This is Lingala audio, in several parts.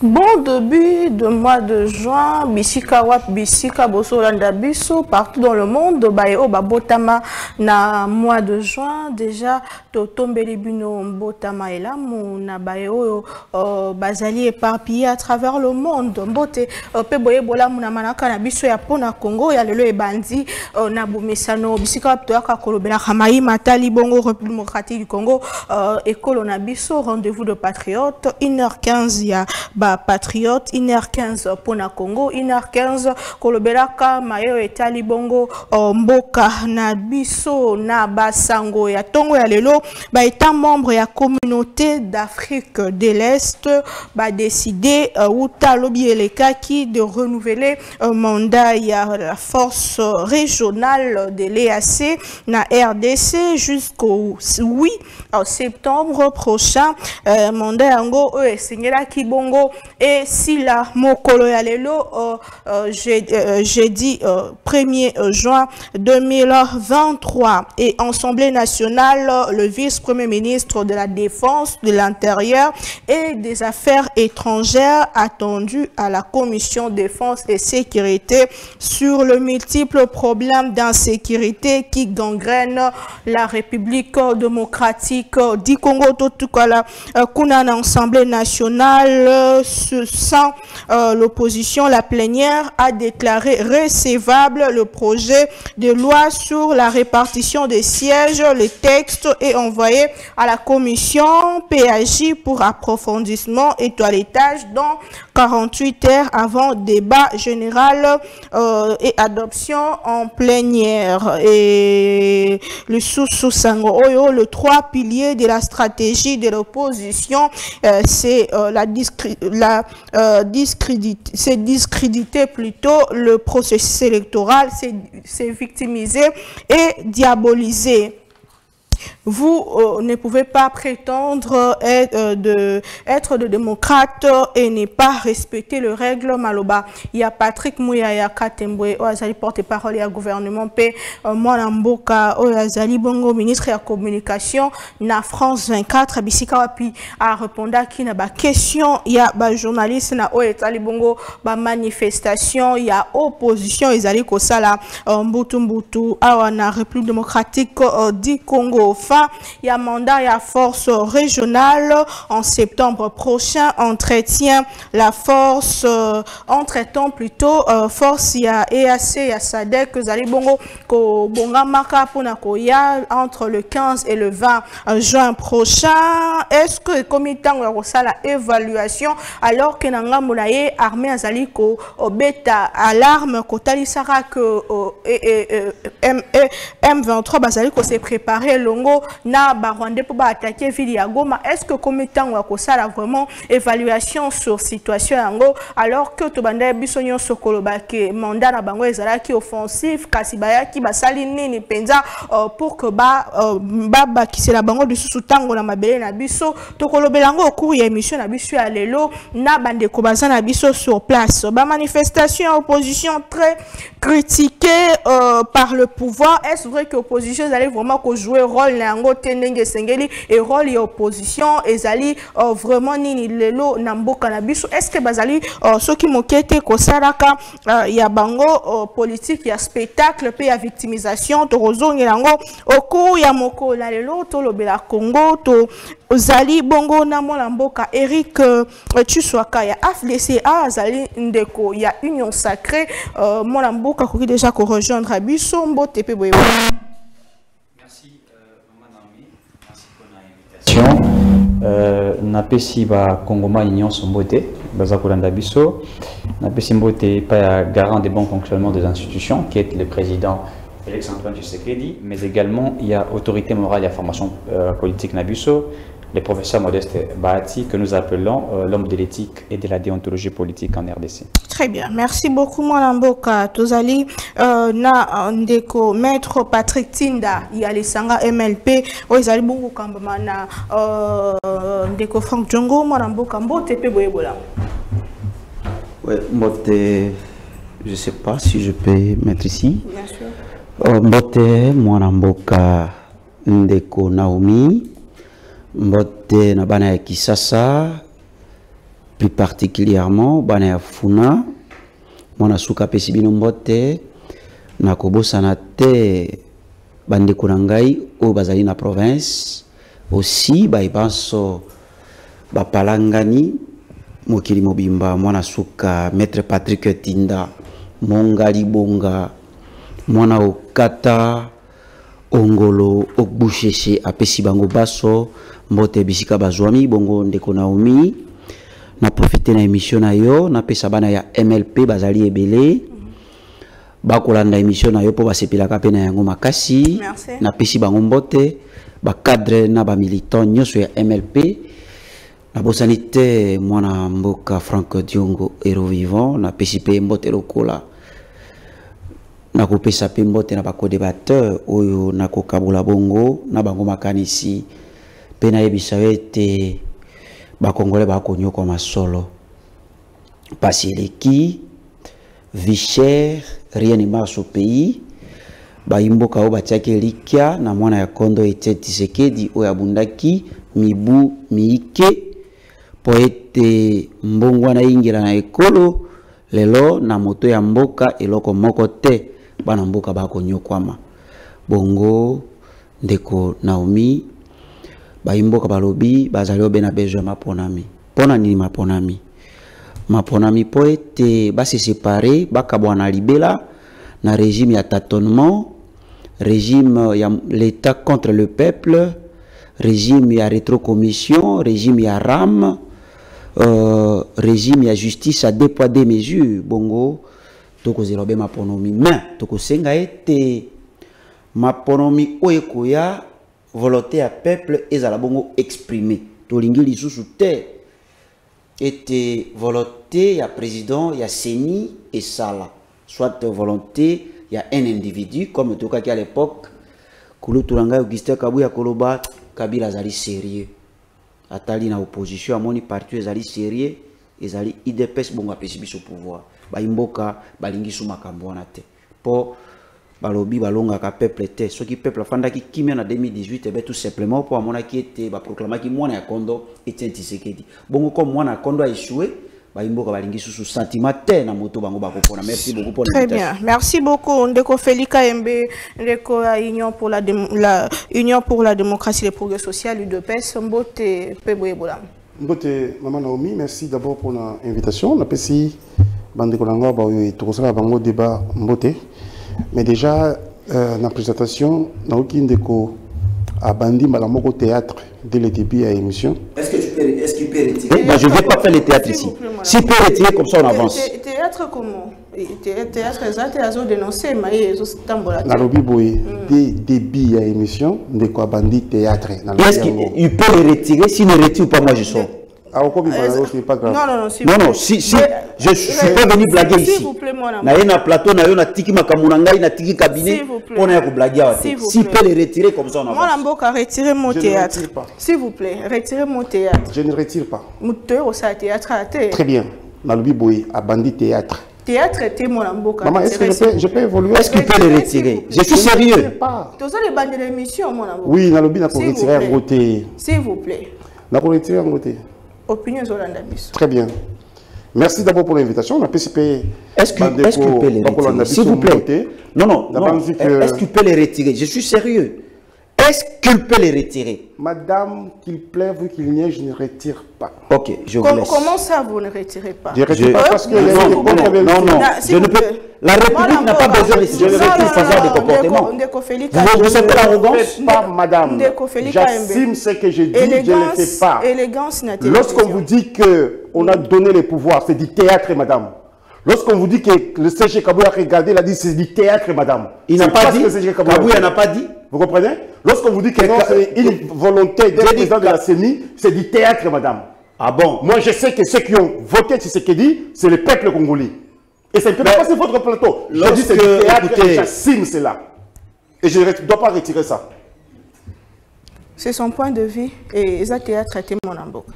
Bon début de mois de juin, Bisika Wap Bisika Bosolanda Biso, partout dans le monde, Baeo Babotama na mois de juin, déjà Totombeli Bino Botama et là, mon Baeo Bazali éparpillé à travers le monde. Bote Peboye Bola Munamanaka na Biso ya Pona Congo, ya Lelo et Bandi, Nabumesano, Bisika Wap Toaka Kolobela Hamaï, Matali Bongo, République démocratique du Congo, École Nabiso, rendez-vous de patriotes, 1h15, ya Patriote, 1h15 Pona Congo, 1h15 Kolobelaka, Mayo et Talibongo, Mboka, Nabiso, Nabasango, ya Tongo ya Lelo, étant membre de la communauté d'Afrique de l'Est, décidé, Outa Lobi Eleka qui de renouveler un mandat, il y a la force régionale de l'EAC, na RDC jusqu'au 8 septembre prochain, mandat Ango, Seigneur Kibongo, et si la Mokolo ya Lelo, jeudi 1er juin 2023, et Assemblée nationale, le vice-premier ministre de la Défense, de l'Intérieur et des Affaires étrangères attendu à la Commission Défense et Sécurité sur le multiple problème d'insécurité qui gangrène la République démocratique du Congo. Totukala kuna na Assemblée nationale, sans l'opposition, la plénière a déclaré recevable le projet de loi sur la répartition des sièges. Le texte est envoyé à la commission PAJ pour approfondissement et toilettage dans 48 heures avant débat général et adoption en plénière. Et le sous-sango oyo, le 3 piliers de la stratégie de l'opposition, c'est discréditer plutôt le processus électoral, c'est victimiser et diaboliser. Vous ne pouvez pas prétendre être de démocrate et ne pas respecter le règle Maloba. Il y a Patrick Mouyaya Katembwe, Oazali porte-parole et gouvernement P. Mwanamboka, Oazali Bongo, ministre de la communication, na France 24, Bisika Wapi a répondu à qui n'a pas question. Il y a ba journaliste na Oazali Bongo, ba manifestation, il y a opposition, Ezali Kosala, Mbutu, Awana, République démocratique du Congo. Enfin, il y a mandat, il y a force régionale en septembre prochain, entretient la force, entretons plutôt force, il y a EAC, il y a SADC, Zalibongo, Bonga Maka Punakoya entre le 15 et le 20 juin prochain. Est-ce que le comité a la évaluation alors que Nanga Moulaye, armée Azaliko, bêta alarme, Kotali Sara que M23 Bazaliko s'est préparé longo na Barwande pour attaquer ville ya Goma. Est-ce que comité a vraiment évaluation sur situation yango alors que Tobanda Bisonyo Sokoloba ke mandat na bango ezala ki offensif kasibaya ki basali nini penza pour que ba ki c'est la bango de sous-tango na mabele na biso tokolobelango au cours ya émission na biso ya lelo na bande ko bazana biso sur place. Ba manifestation opposition très critiquée par le pouvoir. Est-ce vrai que l'opposition allait vraiment jouer rôle nango tenenge sengeli et rôle et opposition ezali vraiment nini lelo na mboka na biso? Est-ce que bazali ceux qui mokete ko saraka ya bango politique ya spectacle pe ya victimisation to rozongelango au cours ya moko la lelo to lobela Congo to Zali Bongo na mona mboka Eric Tshwaka ya AFDC azali ndeko ya Union Sacrée mona mboka ko déjà ko rejoindre Abiso mbote pe boye. Merci maman Naomi, merci pour l'invitation. Napesi ba Kongoma Union Sombote baza kolanda biso. Napesi mbote pa garant des bons fonctionnements des institutions qui est le président Félix Antoine Tshisekedi, mais également il y a autorité morale et formation politique Nabiso, le professeur Modeste Bahati, que nous appelons l'homme de l'éthique et de la déontologie politique en RDC. Très bien, merci beaucoup Mwanamboka. Tozali na ndeko maître Patrick Tinda, il y a les sanga MLP, Ozali Bongo Kambama na ndeko Frank Djongo, Mwanamboka Mbote pe boyebola. Ouais, Mbote, je ne sais pas si je peux mettre ici. Bien sûr. Mbote, Mwanamboka Ndeko Naomi. Mbote na bana ya Kisasa, plus particulièrement bana ya Funa. Mwana suka pesi bino mbote na kobosana te bandeko na ngai o bazali na province aussi baibanso bapalangani mokili mobimba mwana suka maître Patrick Tinda Monga Libonga mwana okata ongolo okbusheshe apesi bango baso mbote bisika bazwami bongo ndeko Naomi na profiter na émission na yo na pesa bana ya MLP bazali ebele bakolanda émission na yo po basepelaka pe na yango makasi na pesi bango mbote ba cadre na ba militant nyonso ya MLP na bosani te mwana mboka Frank Diongo Hero Vivant na pesi pe mbote lokola na kopesa pe mbote na ba co-débatteur oyo na kokabula bongo na bango makanisi pe na yebisa ete ba Congolais ba konyo kwa masolo pasi eleki vie chère rien ne marche au pays ba imboka o batiaki likia na mwana ya kondo ete Tshisekedi oyo abundaki mibu miike po ete mbongwa na ingela na ekolo lelo na moto ya mboka eloko moko te bana mboka ba konyo kwama bongo ndeko Naomi baimboka balobi bazali obena besoin maponami pona nini maponami po ete base séparé bakabwana libela na régime ya tâtonnement régime ya l'état contre le peuple régime ya rétrocommission régime ya ram régime ya justice à deux poids deux mesures bongo tokozela obe maponomi mais tokosenga ete maponomi oyekoya volonté à peuple et à la bongo exprimé tolingi lisusu te était volonté ya président ya Seni et Sala soit volonté ya un individu comme toka qui à l'époque Kulu Turanga Augustin Kabuya Koloba Kabila zali sérieux atali na opposition amoni parti ezali sérieux ezali IDPS bongo apesi biso pouvoir ba imboka balingi suma makambo wana te po balobi balonga ka peuple te ce qui peuple fanda ki kimia na 2018 tout simplement pour amona ki était ba proclamer ki mwana ya kondo Etienne Tshisekedi bongo comme mwana ya kondo a échoué ba imboka balingi sous sentiment te na moto bango bakopona merci beaucoup pour très bien merci beaucoup ndeko Felika Embe ndeko Union pour la Union pour la démocratie et le progrès social UDPS mbote peboyebola mbote maman Naomi merci d'abord pour l'invitation na pesi bandeko nanga ba yo tokosala bango débat mbote. Mais déjà, dans la présentation, Naokindeko a bandi Malamoko théâtre dès le début de l'émission. Est-ce qu'il peut retirer? Je ne vais pas faire le théâtre ici. S'il peut retirer, comme ça on avance. Théâtre comment? Théâtre exact, ils ont dénoncé, mais ils ont tambouré. Dans le Biboui, dès le début de l'émission, Ndeko a bandi théâtre. Est-ce qu'il peut le retirer? S'il ne retire pas, moi je sors. C'est pas grave. Non, si je suis pas venu blaguer ici. Na plateau, na tiki makamunangai, na tiki cabinet, on a blaguer. S'il peut le retirer comme ça on avance. Moi Lamboka retirer mon théâtre. S'il vous plaît, retirez mon théâtre. Je ne retire pas. Mouteur au théâtre à terre. Très bien. Nalubi Boy a bandit théâtre. Théâtre était mon Lamboka. Maman, est-ce que je peux évoluer? Est-ce qu'il peut le retirer? Je suis sérieux. Tu as les bandes de l'émission, mon Lamboka. Oui, Nalubi n'a pas retiré un côté. S'il vous plaît. N'a pas retiré un côté. Opinion Zolandabis. Très bien. Merci d'abord pour l'invitation. On a participé. Est-ce qu'il peut les retirer? S'il vous plaît. Non. Est-ce qu'il peut les retirer? Je suis sérieux. Est-ce qu'il peut les retirer? Madame, qu'il plaît, vu qu'il n'y ait, je ne retire pas. Ok, je vous laisse. Comment ça, vous ne retirez pas? Je ne retire pas parce que... Non, je ne peux... La République n'a pas besoin de ce de comportement. Vous sentez l'arrogance? Pas, madame. J'assume ce que je dis, je ne le fais pas. Élégance, lorsqu'on vous dit qu'on a donné les pouvoirs, c'est du théâtre, madame. Lorsqu'on vous dit que le CG Kabouya a regardé, il a dit c'est du théâtre, madame. Il n'a pas dit. Kabouya n'a pas dit. Vous comprenez? Lorsqu'on vous dit que c'est une volonté d'être président de la CENI, c'est du théâtre, madame. Ah bon? Moi, je sais que ceux qui ont voté Tshisekedi, c'est le peuple congolais. Et c'est pas c'est votre plateau. Je dis c'est du théâtre et j'assume cela. Et je ne dois pas retirer ça. C'est son point de vue et ça théâtre a été mon emboc.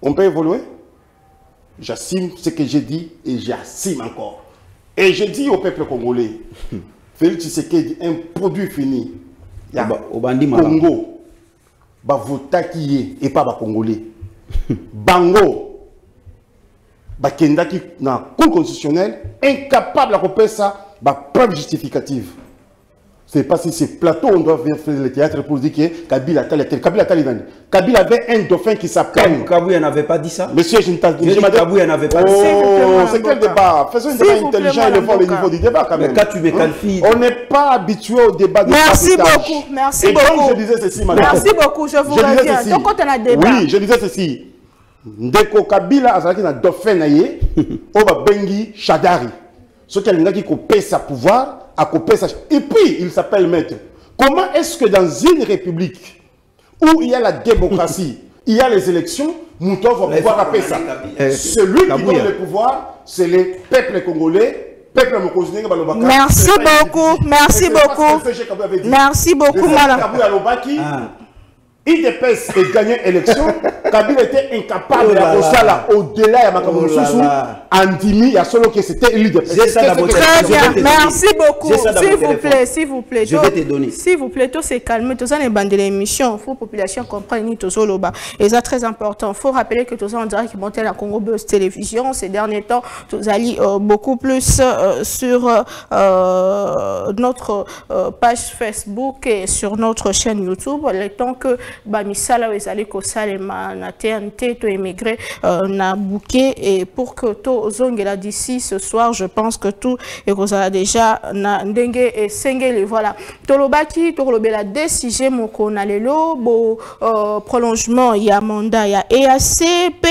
On peut évoluer? j'assume ce que j'ai dit et j'assume encore. Et je dis au peuple congolais, Félix Tshisekedi, un produit fini. Il y a Congo, vota qui est et pas Congolais. Bango, Bakenda qui dans la Cour constitutionnelle, incapable de faire ça, preuve justificative. C'est pas si c'est plateau, on doit faire le théâtre pour dire que Kabila avait un dauphin qui s'appelle. Kabila n'avait pas dit ça. Monsieur, je ne t'ai pas dit. Kabila n'avait pas dit ça. Oh, c'est quel débat? Faisons un débat intelligent et le voir le niveau du débat quand même. Mais quand tu me qualifies. On n'est pas habitué au débat de Merci beaucoup. Merci beaucoup. Je disais ceci, madame. Merci beaucoup. Je vous reviens. Donc, quand on a débat. Oui, je disais ceci. Ndeko Kabila a un dauphin naïe, Oba Bengi Chadari. Ce qui a qui coupe sa pouvoir. Et puis, il s'appelle maître. Comment est-ce que dans une république où il y a la démocratie, il y a les élections, Mouton va pouvoir appeler ça? Celui qui donne le pouvoir, c'est le peuple congolais. Merci beaucoup. Merci beaucoup. Merci beaucoup, madame. IDPS a gagné l'élection, Kabila était incapable de faire ça au-delà de Makamoussousou, Andimi, il y a solo que c'était l'IDPS. Très bien, merci beaucoup. S'il vous plaît, je vais te donner. S'il vous plaît, tout s'est calmé, tout ça n'est pas de l'émission, il faut que la population comprenne tout ça. Et c'est très important. Il faut rappeler que tout ça, on dirait qu'il montait la Congo Buzz Télévision. Ces derniers temps, tout allait beaucoup plus sur notre page Facebook et sur notre chaîne YouTube. Le temps que misala ezali ko salema na TNT to émigré na bouquet et pour que to zongela d'ici ce soir je pense que tout et que ça déjà na ndenge et sengeli voilà tolobaki tolobela décision moko na lelo bo prolongement ya mandat ya EACP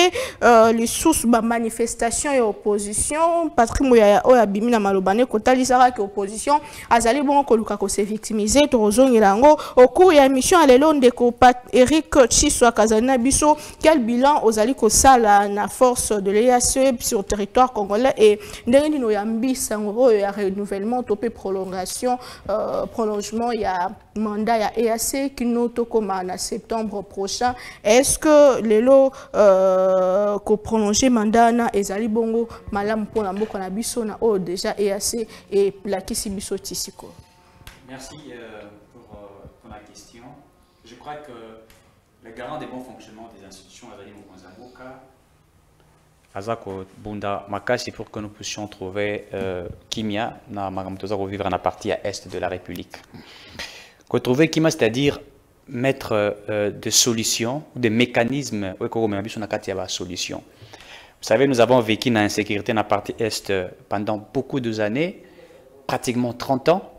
les sources ba manifestation et opposition Patrick Moya oya bimi na malobane ko talisara que opposition azali bon ko luka ko se victimiser to zongela ngo au cours ya mission à lelo ndeko Eric Chiswa Kazana Bisso, quel bilan aux aliko sala na force de l'EAC sur le territoire congolais et ndenge no yambi sangoro ya renouvellement topé prolongation prolongement il y a mandat ya EAC qui nous comme en septembre prochain est-ce que les lots ko prolonger mandat na ezali bongo malam pour la moko na biso na o déjà EAC et la kisi biso tisiko. Merci pour la question. Je crois que le garant des bons fonctionnements des institutions Azali Mokonzamboka Azako Bunda Makasi pour que nous puissions trouver Kimia na Magamtoza revivre dans la partie à est de la République. Que trouver Kimia, c'est-à-dire mettre des solutions, des mécanismes, solutions. Vous savez, nous avons vécu dans l'insécurité dans la partie est pendant beaucoup d'années, pratiquement 30 ans.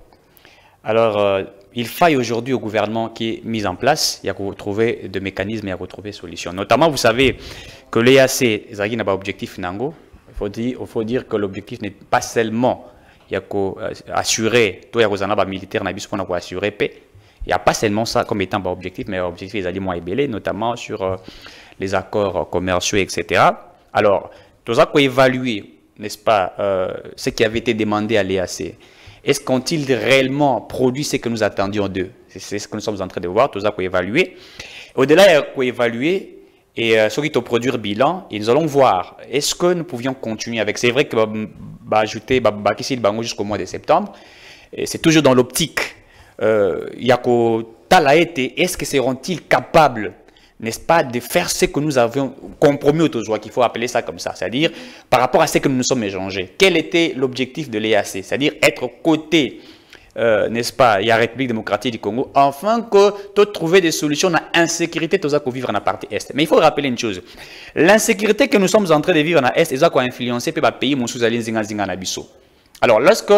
Alors, il faille aujourd'hui au gouvernement qui est mis en place, il y a qu'à trouver des mécanismes et à trouver des solutions. Notamment, vous savez que l'EAC, n'a pas objectif nango. Il faut dire que l'objectif n'est pas seulement il y a qu'assurer, tout il y a militaire pour assurer paix. Il n'y a pas seulement ça comme étant un objectif, mais l'objectif est moins ébélé, notamment sur les accords commerciaux, etc. Alors, tout ça qu'on évaluer, n'est-ce pas, ce qui avait été demandé à l'EAC. Est-ce qu'ont-ils réellement produit ce que nous attendions d'eux? C'est ce que nous sommes en train de voir, tout ça qu'on évaluer. Au-delà qu'on évaluer et ce qui te produire bilan, et nous allons voir, est-ce que nous pouvions continuer avec. C'est vrai que ajouter jusqu'au mois de septembre, c'est toujours dans l'optique. Il y a qu'au Talaete, est-ce que seront-ils capables, n'est-ce pas, de faire ce que nous avions compromis au Tozoa, qu'il faut appeler ça comme ça, c'est-à-dire par rapport à ce que nous nous sommes échangés. Quel était l'objectif de l'EAC? C'est-à-dire être côté, n'est-ce pas, il y a République démocratique du Congo, afin que tu trouver des solutions à l'insécurité que nous vivre dans la partie Est. Mais il faut rappeler une chose, l'insécurité que nous sommes en train de vivre dans l'Est, c'est ça qui a influencé le pays Nabiso. Alors, lorsque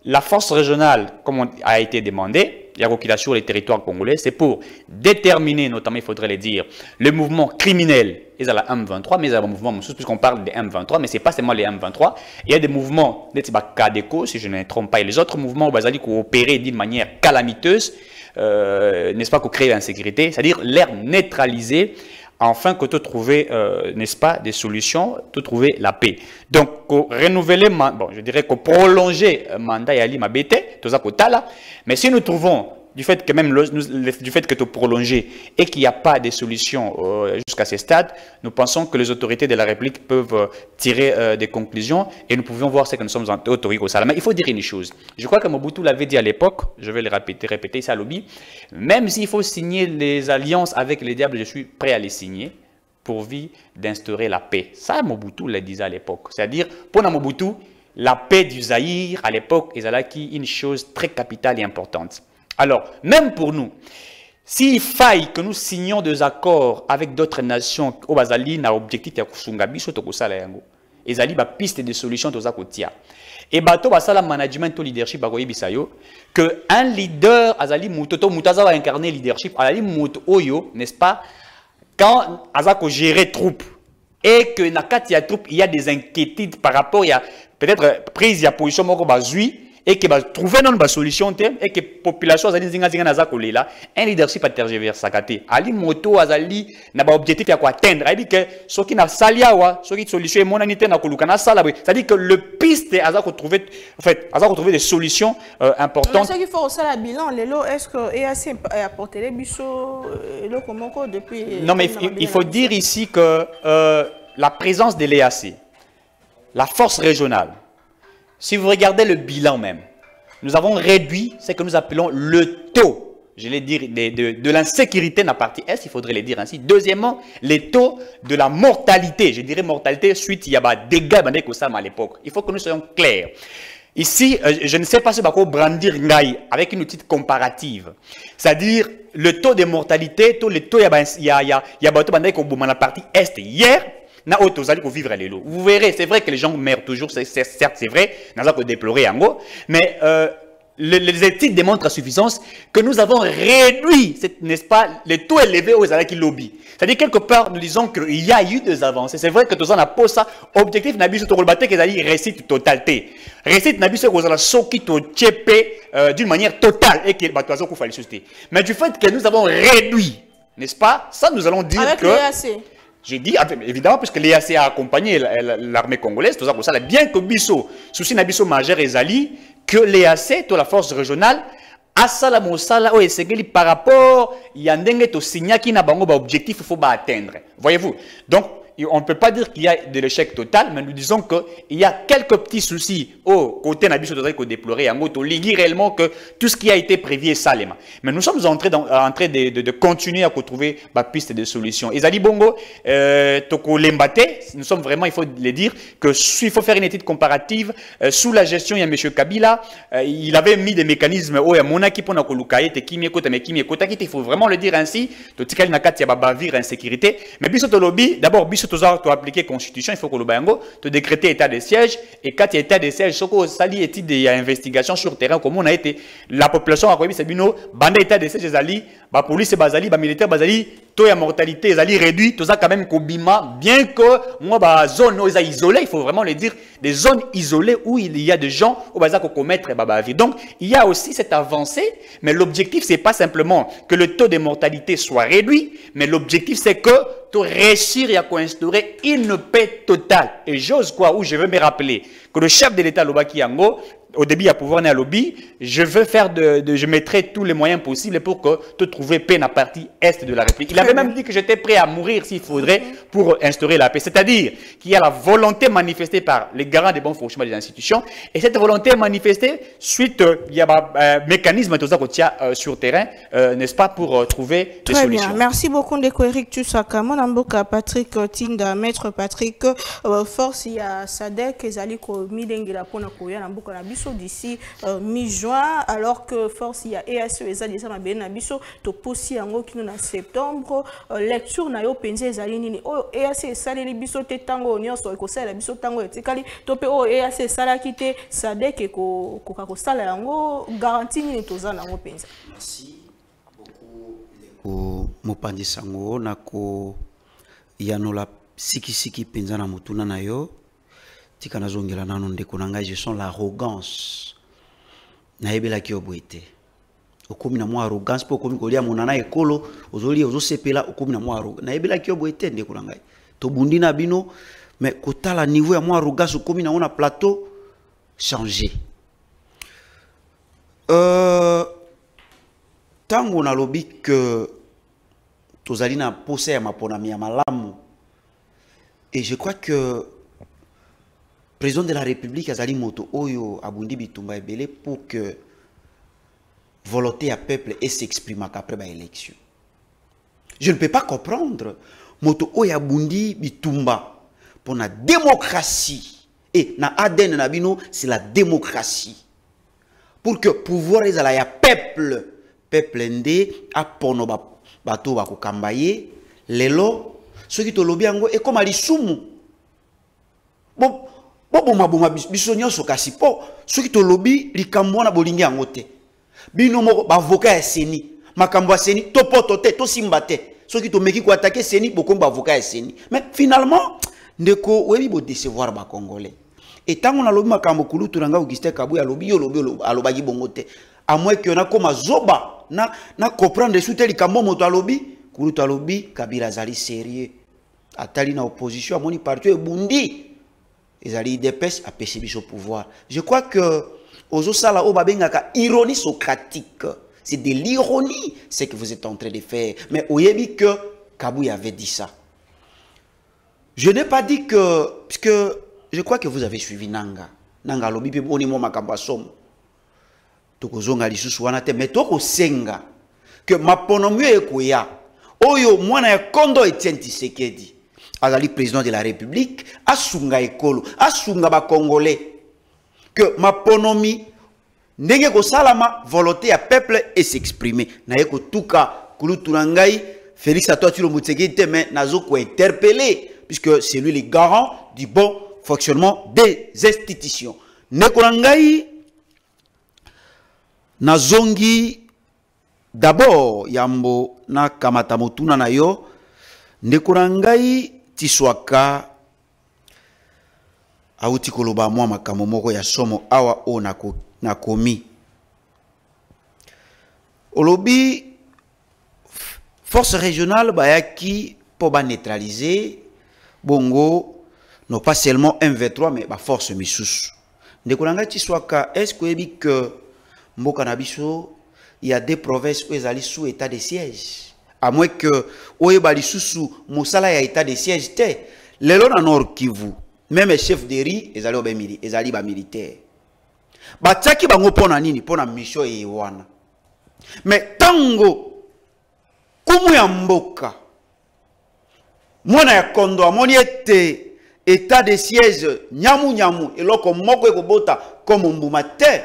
la force régionale, comme a été demandé, il y a sur les territoires congolais, c'est pour déterminer, notamment il faudrait le dire, le mouvement criminel. Il y a la M23, mais il y a un mouvement, puisqu'on parle des M23, mais ce n'est pas seulement les M23. Il y a des mouvements, Kadeko, si je ne me trompe pas, et les autres mouvements qui ont opéré d'une manière calamiteuse, n'est-ce pas, qu'on crée l'insécurité, c'est-à-dire l'air neutralisé, afin que tu trouver, n'est-ce pas, des solutions, tu trouver la paix. Donc, renouveler, bon, je dirais que prolonger le mandat Yali Mabete, tout ça là. Mais si nous trouvons du fait que même du fait que tu prolongé et qu'il n'y a pas de solution jusqu'à ce stade, nous pensons que les autorités de la République peuvent tirer des conclusions et nous pouvons voir ce que nous sommes autorités au Salama. Mais il faut dire une chose. Je crois que Mobutu l'avait dit à l'époque, je vais le répéter ça à lobby, même s'il faut signer les alliances avec les diables, je suis prêt à les signer pourvu d'instaurer la paix. Ça, Mobutu le disait à l'époque. C'est-à-dire, pour Mobutu, la paix du Zaïre, à l'époque, est une chose très capitale et importante. Alors, même pour nous, s'il faille que nous signions des accords avec d'autres nations, au Bazali, na objectif de Kusungabi, surtout que ça, et Zali, ba piste de solutions, tout ça, et bato basala management ou leadership bagoyi bisayo que un leader azali mutoto mutaza va incarner leadership azali muto oyo, n'est-ce pas, quand azako gérer troupe et que na kati ya troupe il y a des inquiétudes par rapport à peut-être prise ya position moko bazui et que va trouver non ba solution terme et que population azali zinga nazako lela un leadership a tergiverser sakate ali moto azali na ba objectif ya ko atteindre ali que soki na saliawa soki solution e monani te na koluka na sala c'est-à-dire que le piste azako trouver en fait azako trouver des solutions importantes. Ce qu'il faut aussi la bilan lelo est-ce que EAC a apporté les biso le comment depuis. Non mais il faut dire ici que la présence de l'EAC, la force régionale. Si vous regardez le bilan même, nous avons réduit ce que nous appelons le taux, je vais dire, de l'insécurité dans la partie Est, il faudrait le dire ainsi. Deuxièmement, les taux de la mortalité, je dirais mortalité suite, il y a des dégâts à l'époque. Il faut que nous soyons clairs. Ici, je ne sais pas si on va brandir Ngaï avec une petite comparative. C'est-à-dire, le taux de mortalité, le taux, il y a dans la partie Est hier, vous verrez, c'est vrai que les gens meurent toujours, certes c'est vrai, nous avons déploré en gros, mais les études démontrent à suffisance que nous avons réduit, n'est-ce pas, les taux élevés aux Alaki lobby. C'est-à-dire quelque part, nous disons qu'il y a eu des avancées. C'est vrai que tout ça n'a pas ça. Objectif n'a pas été que les récite totalité. Récite n'a pas été soki to tchépé d'une manière totale et que les qu'il fallait susciter. Mais du fait que nous avons réduit, n'est-ce pas, ça nous allons dire avec que... J'ai dit, évidemment, puisque l'EAC a accompagné l'armée congolaise, tout ça, pour ça, bien que Bisso, souci Nabisso majeur et Zali, que l'EAC, toute la force régionale, a sala mosala, par rapport, il y a un signal qui n'a pas d'objectif, il faut atteindre. Voyez-vous? Donc, on ne peut pas dire qu'il y a de l'échec total, mais nous disons qu'il y a quelques petits soucis au côté Nabisso qu'on déplorer, en gros, liguer réellement que tout ce qui a été prévu est salema. Mais nous sommes en train de continuer à retrouver ma piste de solutions. Et Zali Bongo, Toko Lembate, nous sommes vraiment, il faut le dire, qu'il faut faire une étude comparative. Sous la gestion, il y a M. Kabila, il avait mis des mécanismes, il y a Monaki pour Nakolukaye, il faut vraiment le dire ainsi, Totikali Nakati, il y a Bavir, insécurité. Mais Bisso Tolobi, d'abord, Bisso tu appliquer constitution, il faut que le bango te décréter état de siège et quand il y a état de siège, ce que ça dit étude et investigation sur terrain comme on a été la population a connu c'est bino bande état de siège zali ba police bazali ba militaire bazali taux de mortalité zali réduit tout ça quand même kobima bien que moi ba zone où ils isolé il faut vraiment le dire des zones isolées où il y a des gens où baza ko commettre baba vie. Donc il y a aussi cette avancée mais l'objectif c'est pas simplement que le taux de mortalité soit réduit mais l'objectif c'est que de réussir à instaurer une paix totale. Et j'ose quoi, où je veux me rappeler que le chef de l'État, Lobaki Yango, au début à pouvoir à lobby, je veux faire je mettrai tous les moyens possibles pour que tu trouves paix dans la partie est de la République. Il avait même dit que j'étais prêt à mourir s'il faudrait pour instaurer la paix. C'est-à-dire qu'il y a la volonté manifestée par les garants des bons fonctionnements des institutions et cette volonté manifestée suite, il y a un mécanisme tout ça qu'on tient sur terrain, n'est-ce pas, pour trouver des solutions. Très bien. Merci beaucoup Ndeko Eric Tussaka. Mon amboka Patrick Tinda, maître Patrick, force il y a Sadek Ezali ko midengila pona koya namboka na biso d'ici mi-juin alors que force il y a EAC Ezali ça na bena biso to posi yango kino na septembre lecture na yo penze ezali nini o EAC esali biso te tango nyonso ko sala biso tango etikali to pe o EAC sala kite Sadek ko ko sala yango garantie nini toza na ngo penze. Merci beaucoup Mopandi Sango nako yanola siki penza na mutuna na yo tika nazongela nano ndeko na ngai je sens l'arrogance na ebela ki oboite okomi na mwa arrogance po komi kolia monana ekolo ozoli ozosepela okomi na mwa arrogance na ebela ki oboite ndeko na ngai to bundi na bino mais kotala niveau ya mwa arrogance okomi na ona plateau changer tango na lobi que tozali na posa ya maponami ya malamu. Et je crois que président de la République azali moto oyo abundi bitumba ebele pour que volonté à peuple et s'exprime après ba élection. Je ne peux pas comprendre moto oyo abundi bitumba pour la démocratie et na ADN na bino c'est la démocratie. Pour que pouvoir ezala ya peuple ndé a pono bato ba ko kambaye lelo ceux qui to lobi yango et comme alisumu bon boma biso nyonso kasi po ceux qui to lobi likambo na bolingi yango te bino moko ba avocat ya seni makambo ya seni to poto te to simba te ceux qui to meki ko attaquer seni boko ba avocat ya seni mais finalement ndeko webi bo décevoir ba congolais et tango na lobi makambo kulutu nanga Augustin Kabuya lobi alobaki bongo te à moins que na koma zoba na comprendre soute likambo moto alobi kulutu alobi Kabila zali sérieux atali na opposition amoni parti ebundi ezali dépêche a péché au pouvoir. Je crois que aux sala o babengaka ironie socratique. C'est de l'ironie ce que vous êtes en train de faire. Mais oyebi que Kabuya avait dit ça. Je n'ai pas dit que puisque je crois que vous avez suivi Nanga. Nanga lobi pe boni mo makambo asom. Tokozonga lisusu wana te mais toko senga que maponomu ekoya. Oyo mwana ya Kondo Etienne Tshisekedi. Azali président de la République, asunga ekolo, asunga ba Congolais. Que maponomi, ndenge ko salama, volonté à peuple et s'exprimer. Na yeko tuka, kulutunangai, Félix Antoine Mutsekete, mais nazo ko interpeller, puisque c'est lui le garant du bon fonctionnement des institutions. Nekolangai, nazongi, d'abord, yambo na kamatamotuna na yo, nekolangai, Tiswaka auti koloba mwa makambo moko ya somo awa o nakomi olobi force régionale bayaki po ba neutraliser bongo non pas seulement M23 mais ba force misusu ndekolanga Tiswaka est-ce que mboka na biso il y a des provinces où ils allaient sous état de siège. À moins que Oyeba lisusu Moussala ya état de siège te. Lelo na Nord Kivu, même chef de riz, ils allaient ba militaire. Bataki bango pona nini pona mission e wana. Mais tango kumu ya mboka. Mwana ya Kondo amoni ete état de siège nyamu eloko moko ekobota comme mbuma te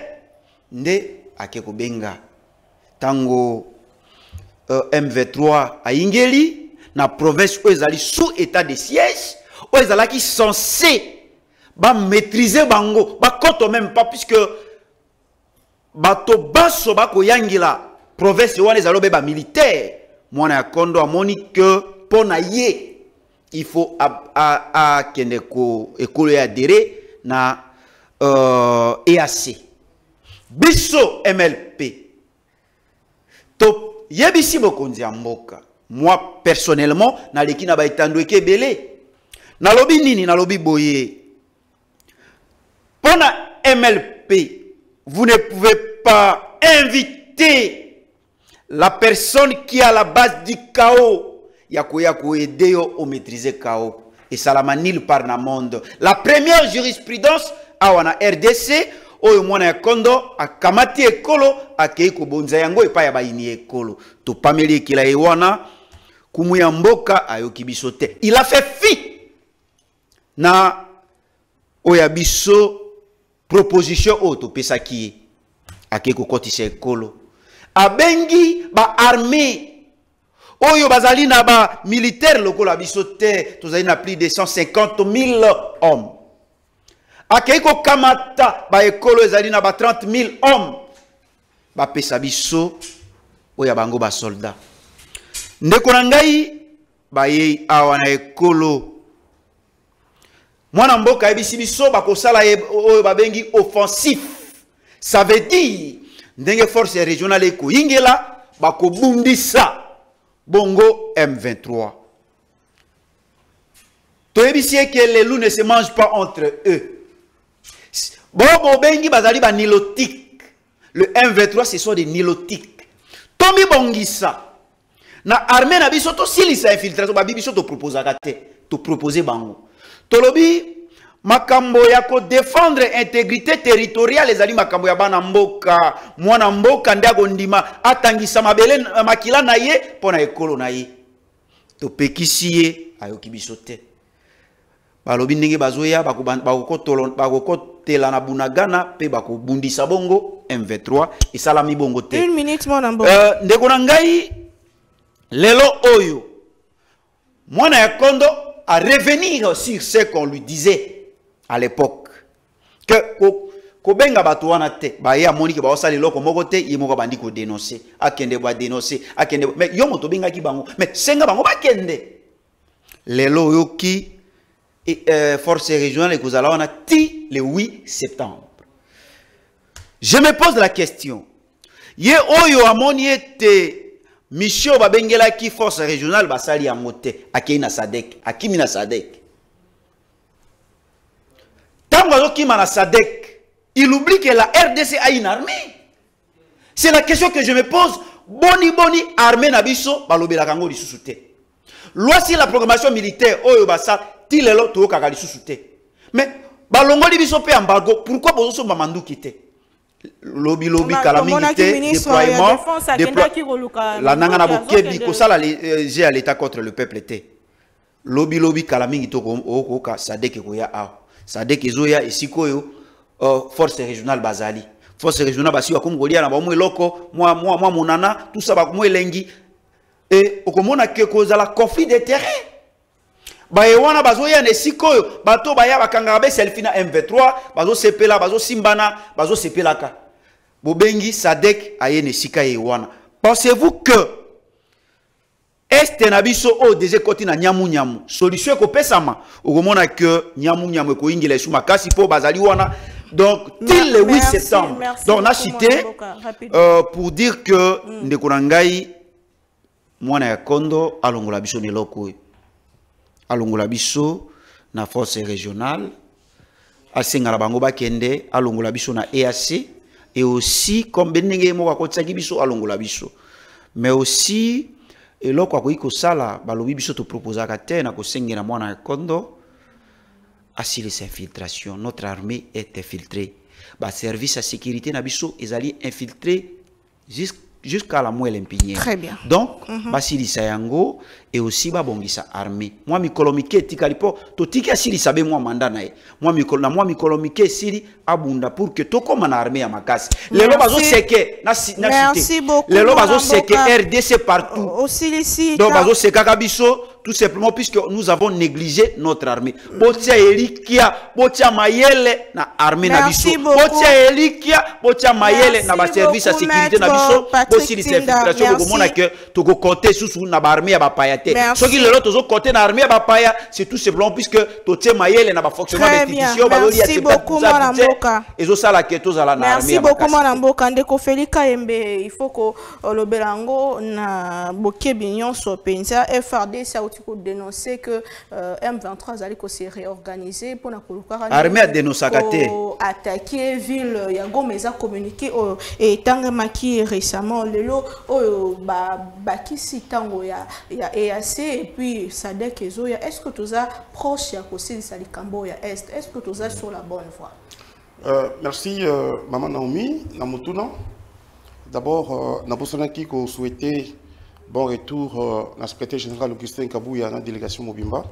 nde akeko benga tango M23 à Ingeli, na province où ils allaient sous état de siège, où ils allaient censé maîtriser bango, compte même pas puisque bato baso bako yangila province où les allaient militaire. Moi na Kondo amoni que pona ye il faut à kendeko école adhérer na EAC. Biso MLP. Top yebisi bokonzi ya mboka. Moi personnellement na leki na ba etando ekebele. Na lobi nini na lobi boye. Pona MLP, vous ne pouvez pas inviter la personne qui est à la base du chaos. Yako aider au maîtriser chaos. Et ça la nulle part dans le monde. La première jurisprudence à wana RDC oyo mwana ya Kondo akamati ekolo akeiko bonza yango epa ya bayini ekolo to pameli ekila ewana kumu ya mboka ayoki biso te. Il a fait fi na oya biso proposition o to pesaki akeiko kotisa ekolo abengi ba armée oyo bazali na ba militaire lokola biso te tozali na plus de 150 000 hommes. Akeiko kamata ba ekolo ezali na ba 30 000 hommes. Ba pesa biso oya bango ba soldat. Ndeko na ngai ba ye awa na ekolo. Mwana mboka ebisi biso ba kosala oyo ba bengi offensif. Ça veut dire ndenge force régionale eko ingela ba ko bundisa bongo M23. Toebisi que les loups ne se mangent pas entre eux. Bobo bengi bazali ba nilotique. Le M23 ce sont des nilotiques. Tomi bongisa. Na armée na biso to silisa infiltration ba biso to proposer kate, to proposer bango. Tolobi makambo ya ko défendre intégrité territoriale ezali makambo ya bana mboka, mwana mboka ndago ndima atangisa mabele makila na ye pona ekolo na ye. To pekisi ye ayoki biso te. Balobi ndenge bazoya bakokotela na bunagana pe bakobundisa bongo M23 esalami bongo te. 1 minute mwana mboka. Ndeko na ngai lelo oyo mwana ya kondo à revenir sur ce qu'on lui disait à l'époque que kobenga bato wana te ba ya moni ke ba osala loko moko te ye moko bandi ko dénoncer akende ba dénoncer akende mais yo moto benga ki bango mais senga bango ba kende lelo yo ki force régionale et kozala wana ti le 8 septembre. Je me pose la question, ye oyo amoni ete Michio babengela ki force régionale basali ya mote akina Sadek akimina Sadek tango azokima na Sadek il oublie que la RDC a une armée. C'est la question que je me pose. Boni armée na biso balobela kango lisusu te. Loi sur la programmation militaire oyo basa ti lelo to kaka lisusu te. Mais balongoli biso pe embargo pourquoi bozo mamanduki te? Lobby calamité déploiement la nanga na bokebi kosala j'ai à l'état contre le peuple te. Lobby calamité to okoka Sadek koya a Sadek ezoya esikoyo force régionale bazali force régionale basi wa kongolia na ba mo eloko moi monana tout ça ba mo elengi et okomona ke kozala conflit de terrain ba ewana bazoya na esikoyo bato baya bakanga ba selfie na M23 bazo sepela bazo simbana bazo sepelaka bobengi Sadek ayene sika ewana. Pensez-vous que este na biso o déjà côté na nyamu solution ko pesama okomona que nyamu ko ingile suma kasi po bazali wana donc till le 8 septembre. Donc on a cité pour dire que ndeko na ngai mwana ya kondo alongola biso ne loko alongola biso na force régionale asenga la bango bakende alongola biso na EAC et aussi comme benenge mo bakotsaki biso alongola biso mais aussi eloko akoki sala balobi biso to proposaka te na kosengela mwana ya kondo asile sa infiltration. Notre armée est infiltrée, ba service à sécurité na biso ezali infiltré jusqu'à la moelle impinière. Très bien. Donc basilisa yango et aussi babongisa armée. Moi mikolomike tikalipo to tika silisa be moi mandat na ye. Moi mikolomike sili abunda pour que to comme na armée ya makasi. Lelo bazo seke na merci beaucoup. Lelo bazo seke RDC partout. Aussi ici. Donc bazo seka kabiso tout simplement puisque nous avons négligé notre armée. Botia elikia, botia mayele na armée na biso. Botia elikia, botia mayele na ba service à sécurité na biso. Bosi li infiltration ko mona que to ko compter sous na ba armée ya ba payate. Ce qui le to zo compter na armée ya ba paya, c'est tout simplement puisque to tie mayele na ba fonctionnement des institutions ba loli ya c'est pas ezo sala que to zala na armée. Merci beaucoup mwana mboka ndeko Felika Yembe, il faut ko lobelango na bokebi nyonso penza FRDC ko dénoncer que M23 allait se réorganiser pour na kolukara armée a dénoncé attaquer ville ya Gomeza communiqué et tangamaki récemment lelo ba kisi tango ya EAC et puis Sadek ezoya. Est-ce que tu as proche ya kosi sa likambo ya est que tu as sur la bonne voie? Merci maman Naomi Namutuna. D'abord nabosonaki ko souhaiter bon retour na secrétaire général Augustin Kabouya na délégation Mobimba.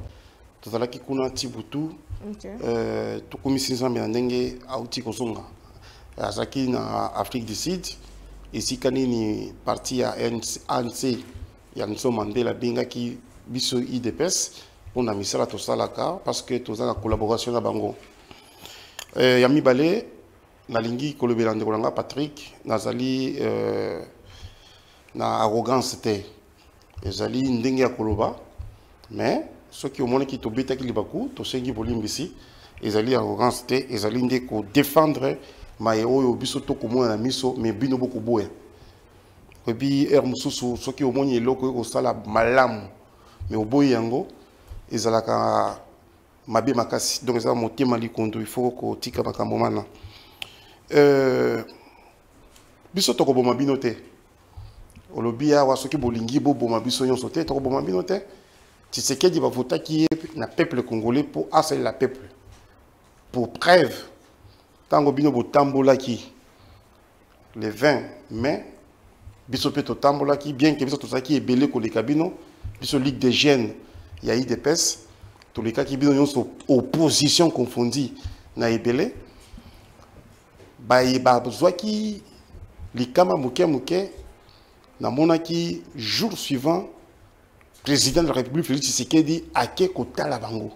Tozalaki kuna Tibutu. To commission na ndenge auti kozonga. Azaki na Afrique du Sud. Ici kanini parti à ANC ya Nelson Mandela bengaki biso IDPS pour na misala to salaka parce que tozala collaboration na bango. Yami Balé na lingi kolobela ndeko nga Patrick nazali na arrogance te ezali ndenge ya koloba mais ce qui au monde qui tobeta ki libaku to sengi bolimbisi ezali arrogance te ezali ndeko défendre maye oyo biso to komona na miso mais bino boko boya et puis mususu ce qui au monde eloko ko sala malamu mais oboyi yango ezalaka mabe makasi donc ça motema likondo il faut ko tika makambo mana biso to ko boma bino te Olobia wa soki bolingi bo boma biso nyonso te to boma bino te. Tshisekedi va voter qui na peuple congolais pour asseoir la peuple. Pour preuve tango bino botambola ki le 20 mai biso pe to tambola ki bien que biso to saki ebele ko le kabino biso ligue des jeunes il y a eu des pes tous les cas qui bino nyonso opposition confondue na ebele ba besoin ki likama muke na monaki jour suivant président de la République Félix Tshisekedi a ke kotala bango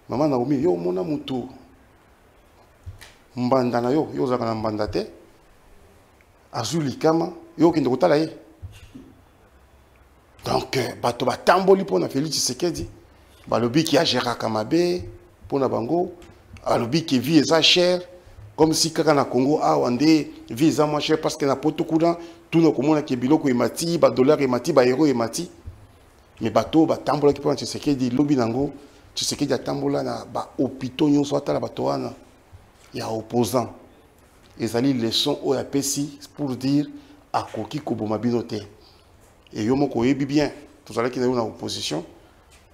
maman Naomi yo mona mutu mbanda na yo yo zaka na mbanda te azuli kama yo kende kotala ye donc bato batamboli pona Félix Tshisekedi balobi ki a géré kamabe pona bango alobi ki vie eza cher comme si kaka na Congo a wande vie eza moins cher parce que na poto kuna tout na komona ke biloko emati ba dollar emati ba euro emati mais bato batambola ki pona Tshisekedi lobi nango Tshisekedi atambola na ba hôpitaux nyonso atala bato wana ya opposant ezali leçon o ya pesi pour dire akoki koboma bino te et yo moko yebi bien tout ça qui na opposition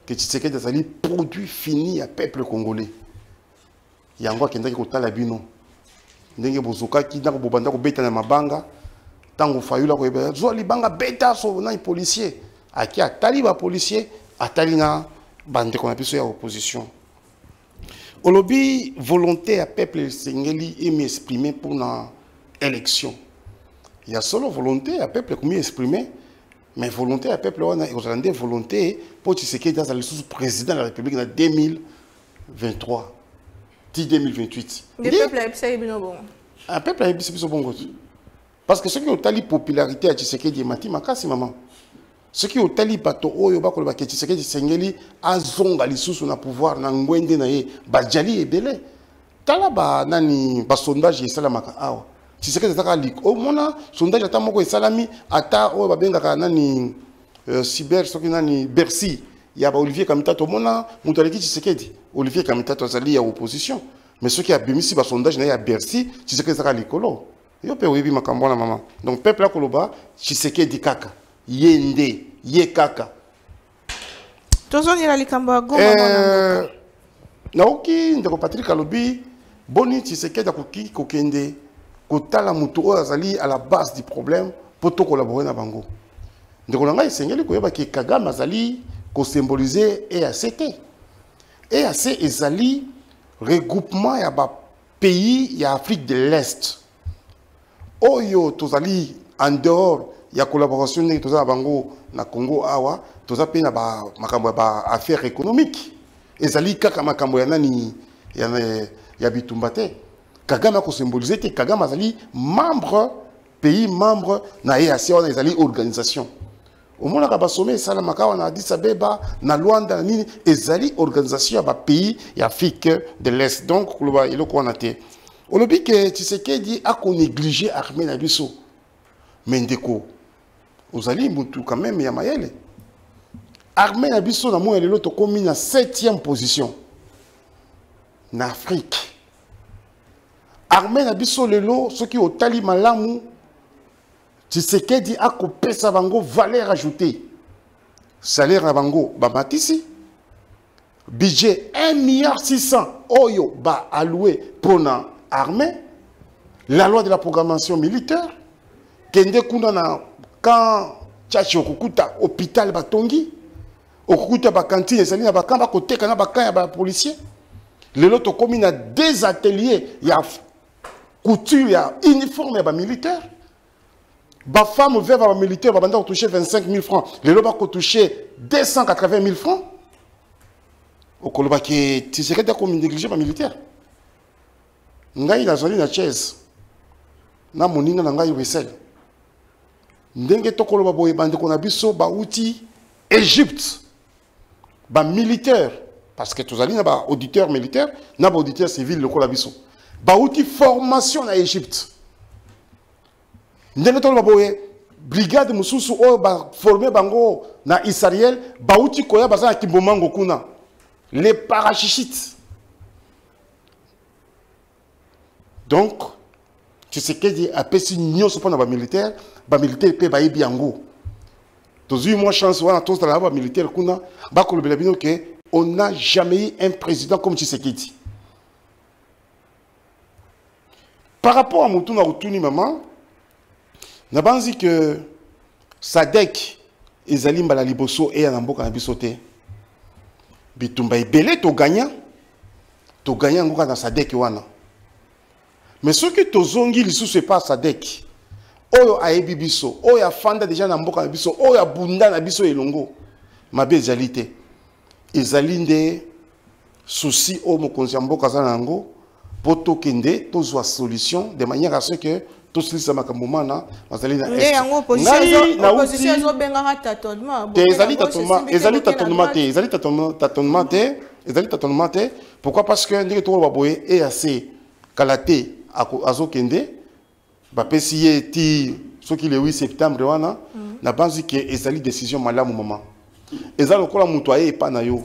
que Tshisekedi ezali produit fini à peuple congolais yango akendaki kotala bino ndenge bozokaki ndako bobanda kobeta na mabanga tango fayula ko yeba zo libanga beta so na policier aki atali ba policier atali na bande ko na biso ya opposition olobi volonté à peuple sengeli et m'exprimer pour na élection il y a solo volonté à peuple comme exprimer mais volonté à peuple on a aujourd'hui volonté pour Tshisekedi dans le sous président de la République en 2023 2028 le peuple a essayé bien bon un peuple a essayé bon parce que ceux qui ont tali popularité à Tshisekedi mati makasi maman ceux qui ont tali bato oyo ba ko ba Tshisekedi sengeli azonga lisusu na pouvoir na ngwende na ye bajali ebele tala ba nani ba sondage esalamaka awa Tshisekedi taka lik o mona sondage ata moko esalami ata oyo ba bengaka nani cyber soki nani Bercy ya ba Olivier Kamitato mona mutu aleki Tshisekedi Olivier Kamitato azali ya opposition mais ceux qui a bimisi ba sondage na ya Bercy Tshisekedi taka likolo yo pe oyebi makambo na maman donc peuple akoloba Tshisekedi kaka yende ye kaka tozoni la likambo ya goma naoki ndeko Patrick alobi boni Tshisekedi akoki kokende kotala mutu oyo azali à la base du problème pour to collaborer na bango ndeko na ngai esengeli koyeba ki Kagame azali ko symboliser EAC EAC ezali regroupement ya ba pays ya Afrique de l'Est oyo tozali en dehors ya collaboration ndenge tozala bango na Congo awa toza pe na ba makambo ba affaires économiques ezali kaka makambo ya nani ya bitumba te Kagame a ko symboliser te Kagame azali membre pays membre na EAC wana ezali organisation omona ka ba sommet sala makawa na Addis Abeba na Luanda na nini ezali organisation ya ba pays ya Afrique de l'Est donc kuloba eloko wana te olobi ke Tshisekedi a ko négliger armée na biso mendeko ozali mutu quand même ya mayele armée na biso na mo lelo to komi na 7e position na Afrique armée na biso lelo soki otali malamu Tshisekedi a kopesa bango valeur ajoutée salaire na bango ba matisi budget 1,6 milliard oyo ba alloué pour na armée la loi de la programmation militaire kende kuna na quand tchachi okukuta hôpital batongi okukuta ba cantine ezali na bakamba koteka na bakanya ya ba policier lelo to komi na 2 ateliers ya couture ya uniforme ya ba militaire ba femme veuve ba militaire ba banda ko toucher 25 000 francs lelo ba ko toucher 280 000 francs okoloba ke Tshisekedi ko négliger ba militaire ngai na zoli na chaise na monina na ngai Bruxelles ndenge tokoloba boye bandeko na biso ba uti Égypte ba militaire parce que tozali na ba auditeur militaire na ba auditeur civil lokola biso ba uti formation na Égypte ndenge tokoloba boye brigade mususu oyo ba former bango na Israël ba uti koya bazana kimbomango kuna les parachutistes donc Tu sais que après si nous sommes pas militaire peut bailler bien go. Tous eu moi chance on a tous dans la militaire kuna ba ko le bino que on n'a jamais eu un président comme Tshisekedi. Par rapport à Moutouna Rutuni maman, n'a pas dit que Sadek et Zalim Balaliboso et Anamboka Nabisote. Bitumba ibele to gagnant ngoka na Sadek wana. Mais ce que tozongi lisu c'est pas Sadek. Oyo ayebi biso, oyo afanda déjà na mboka na biso, oyo abunda na biso elongo. Mabe ezalite. Ezalinde souci o mokonzi mboka za nango poto kende tozwa solution de manière à ce que tous les makamomana bazali na est. Opposition zo benga tâtonnement. Ezali tâtonnement. Pourquoi? Parce que ndenge to baboye et assez kalaté azo kende ba pesiye ti soki le 8 septembre wana na banzi que ezali décision malamu maman. Ezali kola muto aye pa na yo.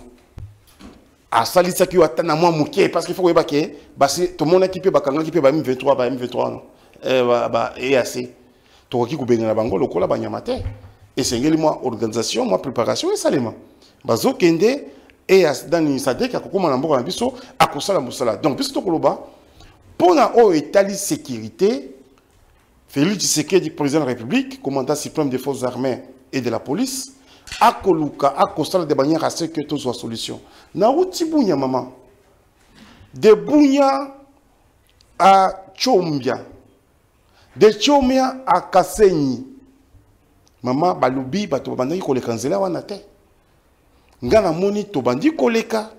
Asalisa ki wata na mwa muke parce qu'il faut yeba ke basi to mona ki pe bakanga ki pe ba M23 non. Et assez. To ki kubenga na bango lokola banyama te. Et sengeli moi organisation, moi préparation et salema. Bazo kende et dans une sadek akokoma na mboka na biso akosala musala. Donc biso to koloba pona o etali sécurité Félix Tshisekedi, président de la République, commandant suprême des forces armées et de la police, a koluka, a constat de manière à ce que tout soit solution. Na uti bunya maman. De bunya à Chombia. De Chombia à Kasenyi. Maman, balubi, bato bandaki kolekanzela wana te. Ngana moni to bandi koleka.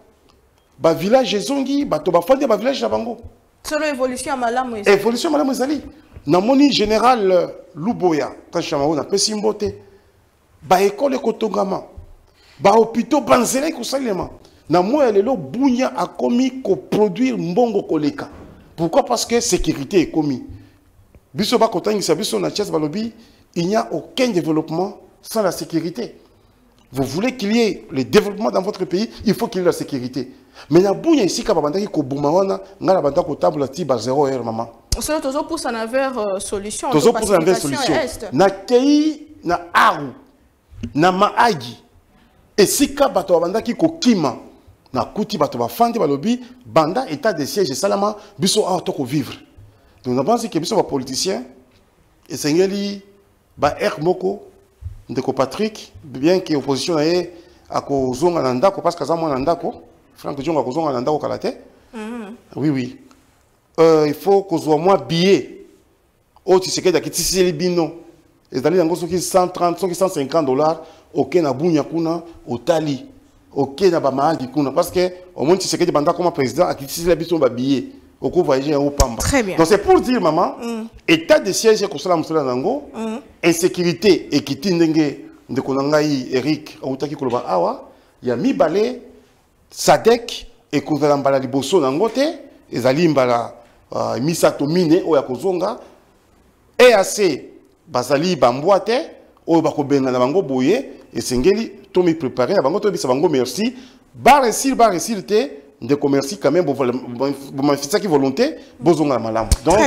Ba village zongi, bato bafande ba village na bango. Solo évolution à malamu. Évolution malamu ezali. Na moni général Luboya, quand je suis na Pesimbote, ba école kotongama, ba hôpitaux banzela ko salema. Na moi lelo bunya a commis ko produire mbongo koleka. Pourquoi? Parce que sécurité est commis. Biso ba kotangisa biso na Thiès balobi, il n'y a aucun développement sans la sécurité. Vous voulez qu'il y ait le développement dans votre pays, il faut qu'il y ait la sécurité. Mais na bunya ici ka bandaki ko bumawana, ngala bandako table ti ba 0 heure maman. Solo tozo pousse en vers solution. Tozo pousse en vers solution. Na kei na aru na maagi esika bato bandaki ko kima na kuti bato ba fandi balobi banda état de siège salama biso a to ko vivre. Donc on pense que biso ba politicien et sengeli ba air moko ndeko Patrick bien que opposition na ye akozonga na ndako parce que za mwana ndako Franck Diongo akozonga na ndako kalate. Oui. Il faut qu'on soit moins billet. Oh, tu sais que c'est les bino. Et d'aller dans ce qui 130, 150 $, ok, na bunya kuna, au tali, ok, na bamaagi kuna. Parce que au moins tu sais que tu banda comme président, à qui c'est les bino ba billet. Au coup voyager au pamba. Très bien. Donc c'est pour dire maman, état de siège comme ça musala nango, insécurité et qui tinenge de konangai Eric, autaki koloba awa, ya mi balé Sadek et kozala mbala liboso nango te, ezali mbala misato mine oya kozonga EAC bazali bambwate oyo bakobenga na bango boye esengeli to mi préparer na bango to bisa bango merci ba réussir te de commerce quand même bon mafisa ki volonté bozonga na malamu. Donc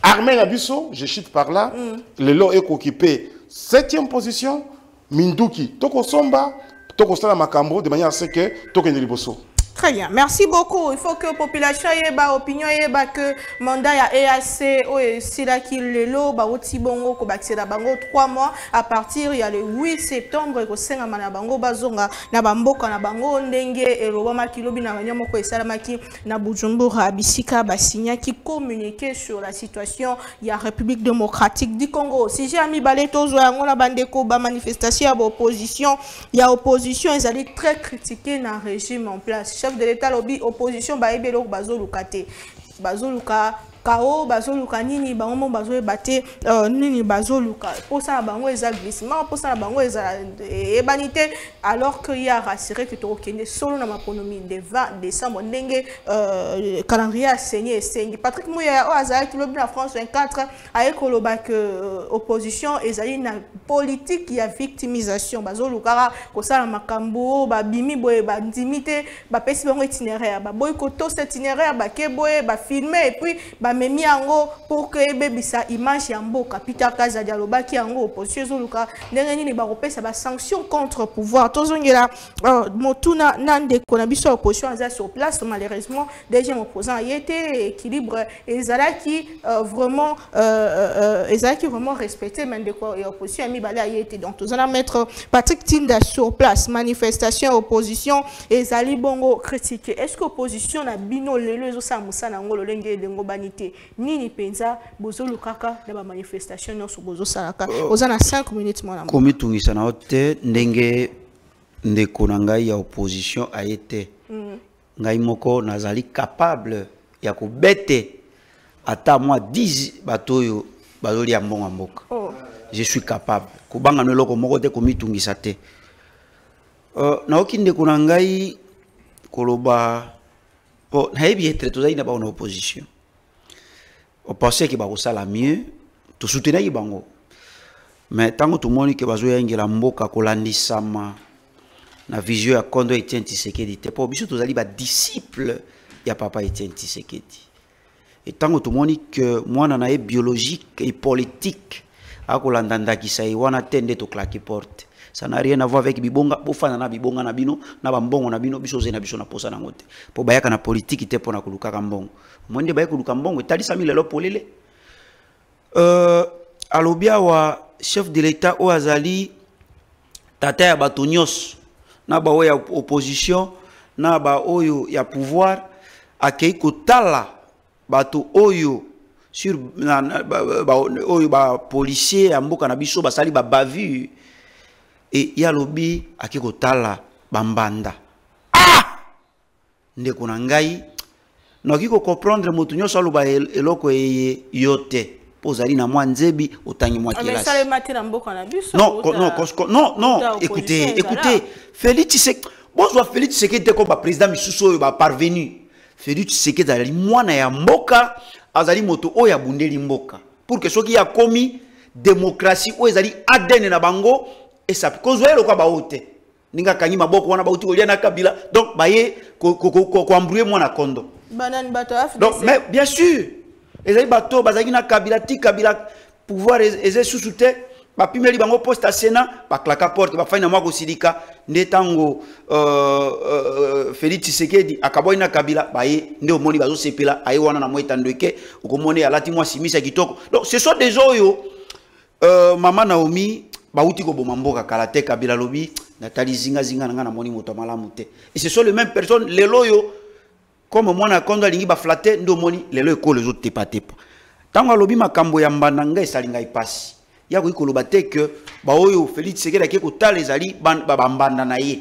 armée na biso je chute par là le lot est occupé 7e position Minduki toko somba toko sala makambo de manière à ce que tokende liboso. Très bien, merci beaucoup. Il faut que la population ait ba opinion ait que mandat ya EAC ou sila ki lelo ba oti bongo ko bakisela bango 3 mois à partir ya le 8 septembre ko senga mana bango bazonga na bamboka na bango ndenge elobama kilobi na banyamo ko esalamaki na Bujumbura bisika basinya qui communiquer sur la situation ya République démocratique du Congo. Si j'ai ami baleto zo yango na bandeko ba manifestation ya opposition ils allaient très critiquer na régime en place. Chef de l'État lobby opposition ba ebelo bazoluka te bazoluka kao bazoluka nini bango bazoe bate nini bazoluka posa bango eza glissement posa bango eza ebanité alors qu'il y a rassuré que to kende solo na maponomi de 20 décembre ndenge calendrier a saigné sengi Patrick Mouya o azaki lobby na France 24 a koloba que opposition ezali na politique ya victimisation bazoluka ko sala makambo ba bimi boye ba ndimité ba pesi bango itinéraire ba boy ko to cet itinéraire ba ke boye ba filmer et puis ba bamemi yango pour que ebebisa image ya mboka. Peter Kazadi alobaki yango opposition ezoluka ndenge nini bakopesa ba sanction contre pouvoir. Tozongela motuna nandeko na biso opposition aza sur place, malheureusement deuxième opposant y était équilibre ezalaki vraiment respecté, mais de quoi opposition mi bala y était. Donc nous allons mettre Patrick Tinda sur place. Manifestation opposition ezali bongo critiquer. Est-ce que opposition na bino lelo sa musana ngolo lenge lengo banité nini penza bozo lukaka na ba manifestation no bozo salaka ozana 5 minutes mwana komi tungisa na hote ndenge ndeko na ngai ya opposition a été ngai moko nazali capable ya kobete ata moi 10 batoyo bazoli ya mbongo mboka. Je suis capable kubanga no loko moko te komi tungisa te na okinde kuna ngai koloba bon nayebi etre tozali na ba na opposition on pensait que ba kosala mieux to soutenir bango mais tango tout monde que bazo yangela mboka kolandisama na vision ya Kondo Etienne Tshisekedi te po biso tozali ba disciple ya papa Etienne Tshisekedi et tango tout monde que mwana na biologique et politique akolanda ndakisa wana tende to claquer porte. Ça n'a rien à voir avec bibonga bofana na bibonga na bino na bambongo na bino biso zena biso na posa na ngote po bayaka na politique te pona kuluka kambongo mwende bayaka kuluka mbongo etalisa milelo polele alobia wa chef de l'état o azali tata ya batonyos na ba ya opposition na ba oyo ya pouvoir akei kotala bato oyo sur oyo ba policier ya mboka na biso basali ba bavure. Et yalobi akikotala bambanda ndeko na ngai nokiko comprendre motu nyoso aloba eloko yote pozali na mwa nzebi otangi mwa kelasi non écoutez Félix Tshisekedi bonjour Félix Tshisekedi te ko ba président misusu oyo ba parvenu Félix Tshisekedi azali mwana ya mboka azali moto oyo ya bundeli mboka pour que soki ya komi démocratie oyo ezali ADN na bango. Et ça, quand vous avez le cas baote, ninga kanyi maboko wana bauti olia na Kabila, donc baye ko embrouiller moi na Kondo. Banane bato af. Donc mais bien sûr, ezali bato bazaki na Kabila ti Kabila pouvoir eze sous-souté, ba pimeli bango poste à Sénat, ba klaka porte, ba faina mwa silika ndetango Félix Tshisekedi akaboy na Kabila baye nde omoni bazo sepela ayi wana na mweta ndeke ukomone alati mwa simisa kitoko. Donc ce sont des gens yo Mama Naomi bauti ko bomamboka kalate Kabila lobi natali zinga na moni moto malamu te. Et ce sont les mêmes personnes les loyo comme mwana Kondo lingi ba flatter ndo moni lelo ko les autres tepa. Tango lobi makambo ya mbandanga esalinga ipasi ya ko ikoloba te que ba oyo Félix Tshisekedi ke ko talezali bambanda na ye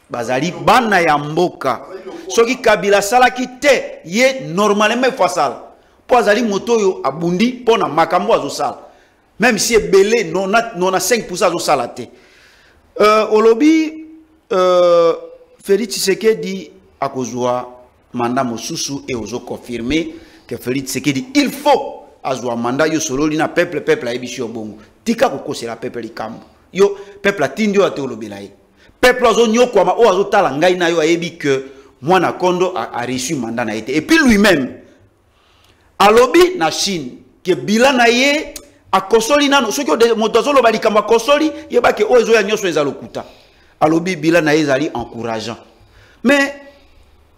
bazali bana ya mboka soki Kabila salaki te ye normalement fasal po azali moto yo abundi pona makambo azosala. Même si belé non a 5% de salaté. Olobi Félix Tshisekedi a kozwa mandat mosusu et ozo confirmer que Félix Tshisekedi il faut azwa mandat yo solo lina peuple a ebisho bongo. Tika kokose la peuple likambo. Yo peuple atindio ate olobela ye. Peuple azo nyoko ma o azo tala ngai na yo ayebi que mwana Kondo a reçu mandat na été. Et puis lui-même alobi na Chine que bilan na ye a kosoli nano soki motozolo balikamba kosoli yeba ke ozo ya nyoso ezalokuta alobi bila na ezali encourageant mais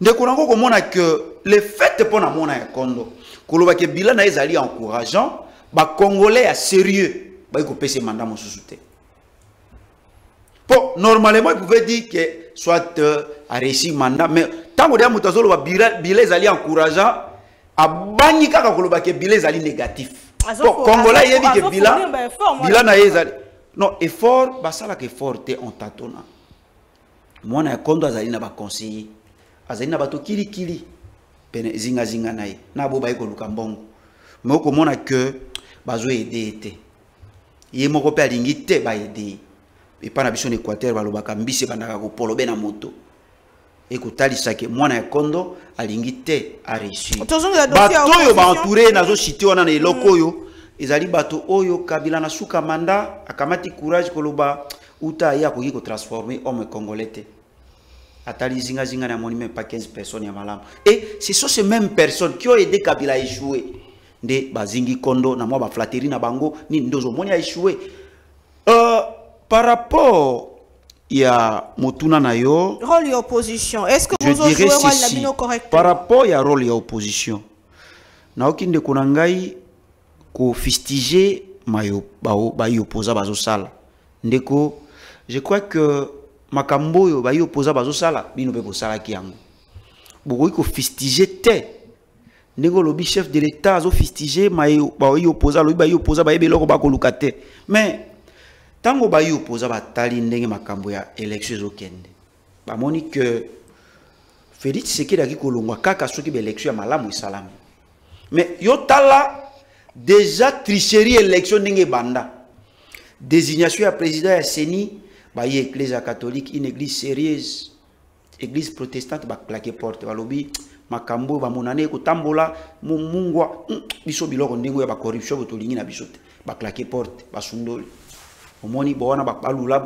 ndeko nango komona que le fait pona mona ya Kondo koloba ke bila na ezali encourageant ba congolais ya sérieux ba ko pese mandat mosusu te bon normalement il pouvait dire que soit a réussi mandat mais tango dia motozolo ba bila ezali encourageant abanyi kaka koloba ke bila ezali négatif. Congolais yebi que bilan na ezali non effort basala que effort te on tatona mwana ya Kondo azali na ba conseiller azali na bato kili pene zinga na ye na bo ba ko luka mbongo mais ko mona que bazo aider te ye moko pe alingi te ba aider et pas na biso Équateur balobaka mbisi bandaka ko polobe na moto et ko talisa ke mwana ya Kondo alingi te a reçu bato yo ba entouré nazo cité wana na eloko yo ezali bato oyo Kabila na suka manda akamati courage koloba uta ya ko transformer homme congolais te atali zinga na moni même pas 15 personnes ya malamu et ce sont ces mêmes personnes qui ont aidé Kabila à échouer nde bazingi kondo na mwa ba flatterie na bango ni ndozo moni a échoué. Par rapport ya motuna na yo rôle et opposition, est-ce que vous avez joué rôle la bino correctement? Par rapport ya rôle et opposition na okinde kunangai ko fustiger mayo ba yo posa bazo sala ndeko. Je crois que makambo yo ba yo posa bazo sala bino be ko sala ki yango boko ko fustiger te ndeko lobi chef de l'état zo fustiger mayo ba yo posa lobi ba yo posa ba yebeloko ba ko lukate. Mais tango ba yo posa ba tali ndenge makambo ya élection zo kende ba moni que Félix Tshisekedi aki kolongwa kaka soki ba élection ya malamu isalami. Mais yo tala déjà tricherie élection ndenge banda désignation ya président ya Seni ba ye église catholique, une église sérieuse, église protestante ba claquer porte balobi makambo ba monane ko tambola mungwa biso biloko ndenge ya ba corruption botolingi na biso te ba claquer porte ba sundoli omoni bona ba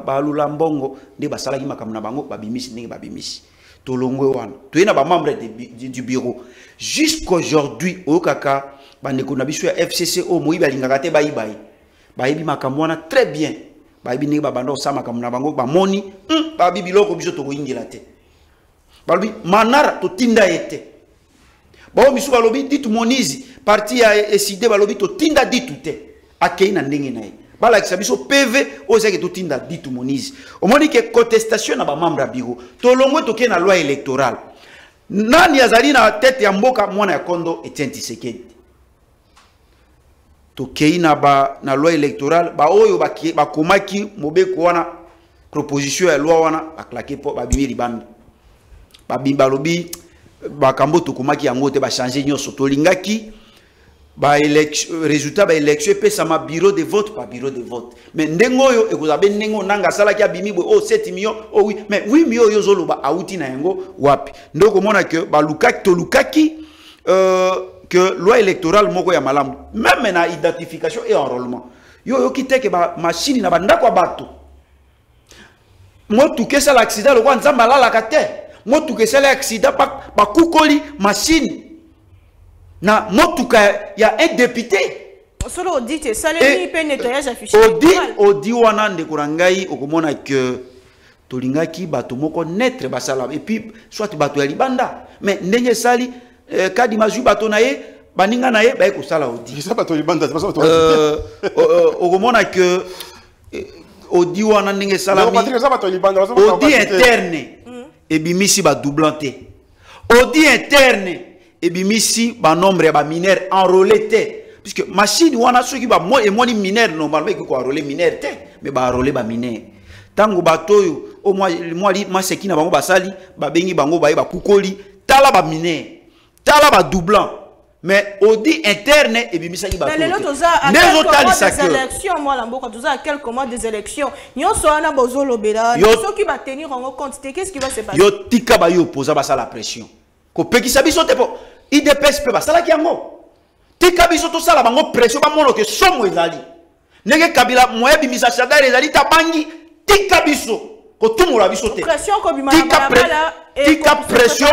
balula mbongo nde ba salaki makambo na bango ba bimisi ndenge ba bimisi tolongwe wana toyena ba membre du bureau jusqu'aujourd'hui o kaka bandeko na biso ya FCC o moyi balingaka te bayibayi bayibi makambo wana très bien bayibi ndenge babanda osala makambo na bango bamoni babi biloko biso tokoyingela te balobi manara totinda ye te bao misu balobi ditu monizi parti ya eside balobi totinda ditu te akei na ndenge na ye balakisa biso PV ozaki totinda ditu monizi omoni ke contestation na bamembre ya bureau tolongwe toke na loi électorale nani azali na tete ya mboka mwana ya kondo Etienne Tshisekedi tokei na loi électorale ba oyo bakomaki mobeko wana proposition ya loi wana baklake po babimi libanda babimba lobi bakambo tokomaki yango te ba changer nyoso tolingaki ba élection résultat ba élection pesa ma bureau de vote pas bureau de vote mais ndengo yo ekozabe ndengo nanga salaki abimi bo 7 millions oh oui mais 8 millions yo zoloba auti na yango wapi ndoko mona que ba lukaki to lukaki que loi électorale moko ya malamu même na identification et enrôlement yo kiteke ba machine na bandako ya bato motu kesa l'accident le kwa nzamba la kate motu kesa l'accident ba kukoli machine na motuka ya un député solo audit salemi pe nettoyage affiché audit wana ndekorangai okomona que tolingaki bato moko netre basala et puis soit bato ya libanda mais ndenge sali kadi mazui bato na ye baninga na ye ba ko sala audit ça bato libanda c'est pas ça okomona que audit wana ndenge sala audit interne et bimisi ba doublanté audit interne et bimisi ba nombre ya ba mineurs enrôlés té puisque machine wana ceux qui ba moi et moi ni mineurs normalement qui ko enrôler mineurs té mais ba enrôler ba mineurs tango batoyo au moi c'est qui na bango basali ba bengi bango ba kukoli tala ba mineurs tala ba doublant mais audit interne et bimisa ki ba mais les autres des élections moi la mboka tous à quelques mois des élections nyo so na bozolo bela ceux qui va tenir en compte qu'est-ce qui va se passer yo tika ba yo posa ba la pression ko pekisa biso te po IDPS pe ba sala ki yango tika biso to sala bango pression ba mono ke somo ezali nenge kabila moye bimisa shadare ezali ta bangi tika biso ko tumula biso te pression ko bimala tika pression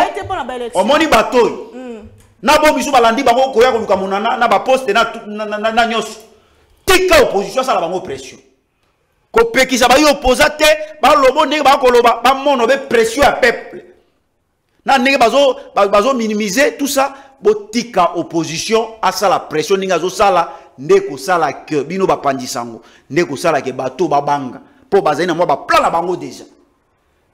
omoni batoy na bo biso balandi bango ko ya ko luka monana na ba poste na nyos tika opposition sala bango pression ko pekisa ba yo opposate ba lobo ndenge ba ko loba ba mono be pression ya peuple na ndenge bazo minimiser tout ça botika opposition asa la pression ninga zo sala ndeko sala que bino ba pandisango ndeko sala ke bato babanga po bazali na mwa ba plan na bango déjà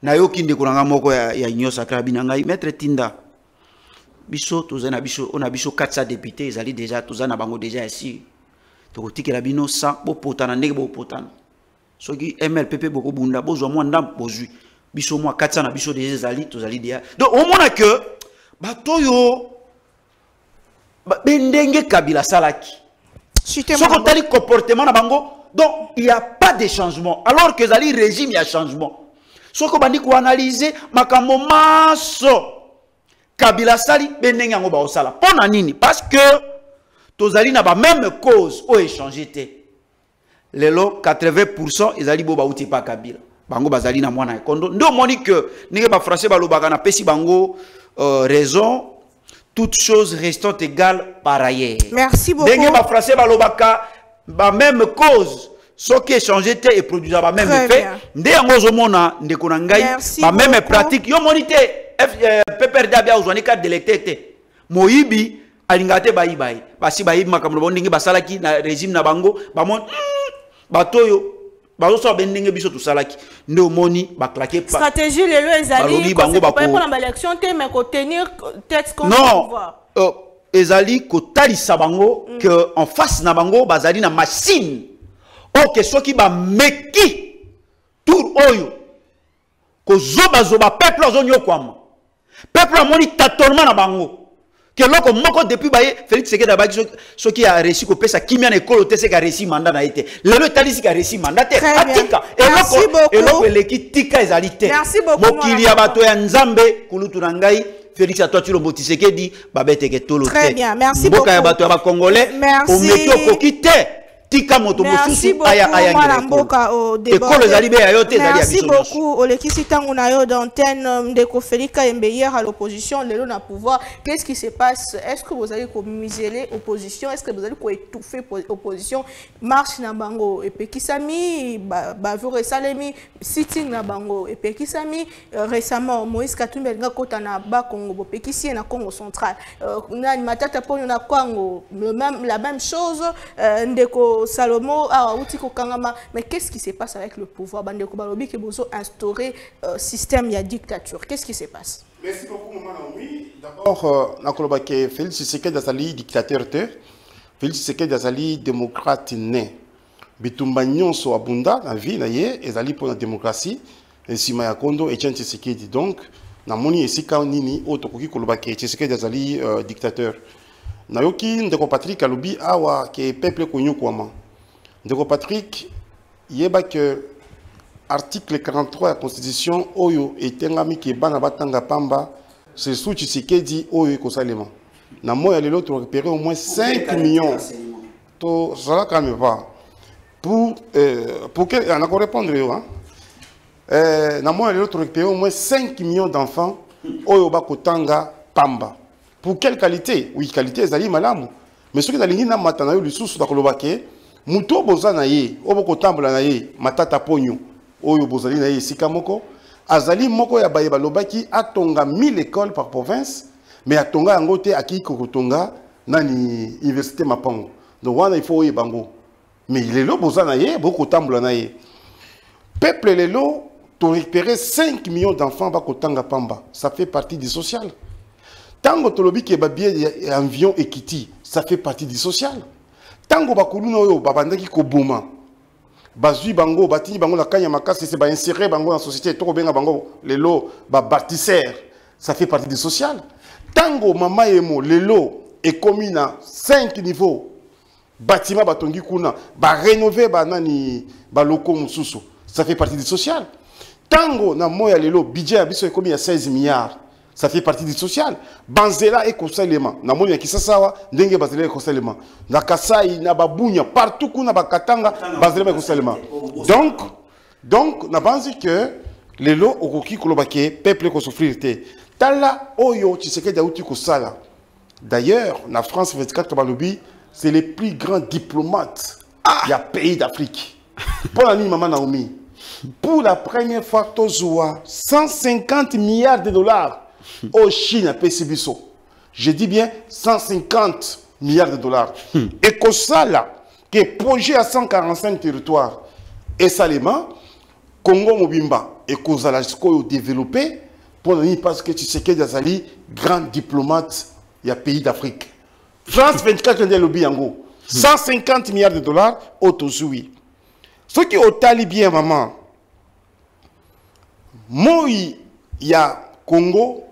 na yo kinde kunanga moko ya nyosa krabina ngai maître Tinda biso tozana biso on a biso 400 députés ezali déjà tozana bango déjà ici to kotikela bino sans bo potana ndenge bo potana soki MLPP boko bunda bozwa mwa ndam bozwi biso mwa 400 na biso déjà ezali tozali déjà donc on mona que batoyo bendenge kabila salaki soko tali comportement na bango donc il y a pas de changement alors que zali régime il y a changement soko bandi ko analyser makambo maso kabila sali bendenge yango ba osala pona nini parce que tozali na ba même cause o échanger té lelo 80% ezali bo ba uti pa kabila bango bazali na mwana kondo ndo moni que ninge ba français ba lobaka na pesi bango raison toutes choses restant égales par ailleurs. Merci beaucoup. Dengue ba français ba lobaka ba même cause. Ce qui est changé et produit ba même effet. Ndé yango zomona ndeko na ngai ba même pratique yo monité PPRD bia ozwani ka délecté moyibi alingate ba ibai basi ba ibi makambo bondingi basalaki na régime na bango ba mon batoyo bazo so bendingi biso to salaki ndo moni ba claquer pas stratégie lelo ezali bango ba pour la élection mais ko tenir tête contre le pouvoir. ezali ko talisa bango que en face na bango bazali na machine. Ok, ceux qui ba meki tour oyo ko zoba peuple ozonyo kwama peuple amoni tâtonnement na bango que loko moko depuis baye Félix Tshisekedi abaki ceux qui a réussi ko pesa kimia na école te ka réussi mandat na été lelo talisi ka réussi mandat te atika et loko eleki tika ezalité mokili ya bato ya nzambe kulutu na ngai Félix Antoine Tshisekedi babete ke tolo te très bien merci beaucoup mboka ya bato ya ba congolais o meki okokite. Merci beaucoup. Olekisi Tangunayo d'antenne de Kofelika Mbeyer à l'opposition, le na pouvoir. Qu'est-ce qui se passe? Est-ce que vous allez museler l'opposition? Est-ce que vous allez étouffer l'opposition? Marche na bango et Pekisami, Bavure Salemi, sitting na bango et Pekisami. Récemment, Moïse Katumbi nga kota na ba Congo, Pekisi na Congo central. Na matata po na Congo, la même chose. Ndeko Salomo a outiko kangama, mais qu'est-ce qui se passe avec le pouvoir? Bandeko balobi que bozo instaurer système ya dictature. Qu'est-ce qui se passe? Merci beaucoup maman Naomi. D'abord nakoloba ke Félix Tshisekedi azali dictateur te. Félix Tshisekedi azali démocrate né. Bitumba nyonso abunda na vie na ye ezali pour la démocratie nsima ya kondo Etienne Tshisekedi. Donc namoni esika nini otokoki koloba ke Tshisekedi azali dictateur. Nayoki ndeko Patrick alobi awa ke peuple konyo kwama. Ndeko Patrick yeba que article 43 de la constitution oyo etengami ke bana batanga pamba c'est sous Tshisekedi oyo kosalema. Na moya lelo to récupérer au moins 5 millions. To ça quand même pas. Pour que on a quoi répondre yo hein. Na moya lelo to récupérer au moins 5 millions d'enfants oyo bakotanga pamba. Pour quelle qualité? Oui, qualité ezali malamu. Mais ce que dalingi na matana yo lisusu da kolobake, muto bozana ye, oboko tambola na ye, matata ponyo, oyo bozali na ye sika moko, azali moko ya baye balobaki atonga 1000 écoles par province, mais atonga yango te aki kotonga nani université Mapango. Donc wana il faut y bango. Mais lelo bozana ye, boko tambola na ye. Peuple lelo to récupérer 5 millions d'enfants bakotanga pamba. Ça fait partie du social. Tango tolobi ke babie avion ekiti, ça fait partie du social. Tango bakuluna oyo babandaki koboma. Bazui bango batini bango la kanya makasi c'est ba insérer bango dans la société to benga bango lelo ba bâtisseur, ça fait partie du social. Tango mama emo lelo est commis na 5 niveaux. Bâtiment batongi kuna, ba rénover ba nani ba loko mususu, ça fait partie du social. Tango na moya lelo budget abiso est commis à 16 milliards. Ça fait partie du social. Banzela et Kosalema. Na moni ya Kisasawa, ndenge Banzela et Kosalema. Na Kasai, na Babunya, partout kuna Bakatanga, Banzela et Kosalema. Donc, na banzi que les lots au Koki Kolobake, peuple ko souffrir te. Tala Oyo, Tshisekedi Aouti Kosala. D'ailleurs, la France 24 Balobi, c'est les plus grands diplomates du pays d'Afrique. Pour la nuit, Maman Naomi. Pour la première fois, Tozoua, 150 milliards de dollars. Au Chine à PCBISO. Je dis bien 150 milliards de dollars. Et que ça là, qui est projet à 145 territoires, et Salema, Congo Mobimba, et que ça là, développé, pour nous parce que tu sais que Azali, grand diplomate, il y a pays d'Afrique. France 24 de l'Obiango, 150 milliards de dollars, au Tozoui. Ce qui est au talibien, maman, moi, il y a Congo,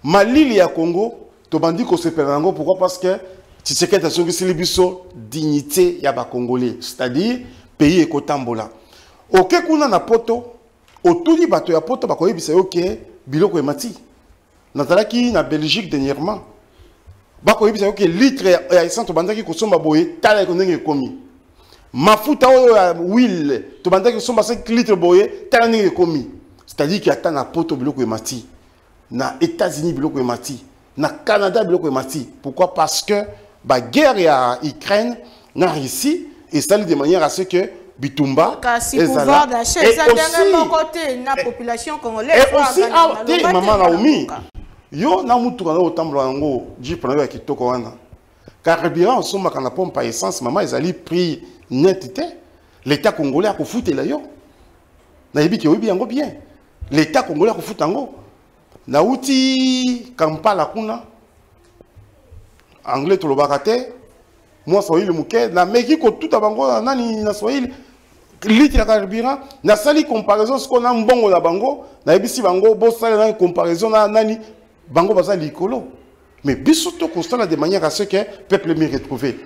Mali ya Congo, to bandi ko seperango pourquoi parce que Tshisekedi a songi silibiso dignité ya ba congolais, c'est-à-dire pays ekotambola. OK kuna na poto, otuli bato ya poto bakoyebisa OK biloko emati. Natalaki na Belgique dernièrement. Bakoyebisa OK litre ya essence to bandaki ko somba boye tala ko ndenge komi. Mafuta oyo ya huile to bandaki ko somba 5 litres boye tala ndenge komi. C'est-à-dire qu'il y a tant na poto biloko emati. Na États-Unis biloko emati, Na Canada biloko emati. Pourquoi? Parce que la guerre ya Ukraine na Russie et ça de manière à ce que Bitumba et pouvoir d'achat ça d'un côté la population congolaise et aussi maman Naomi yo na mutu kana otambula ngo jipe na yo kitoko wana carburant osoma kana pompe à essence maman ezali prix net te l'état congolais a kofutela yo na yebi ke oyebi yango bien l'état congolais a kofuta yango na uti Kampala kuna anglais tolobaka te moi swahili muke na meki ko tout abango nani na swahili litre ya carburant na sali comparaison ce qu'on a mbongo na bango na ebisi bango bo sala na comparaison na nani bango baza likolo mais biso to constat de manière à ce que peuple m'y retrouver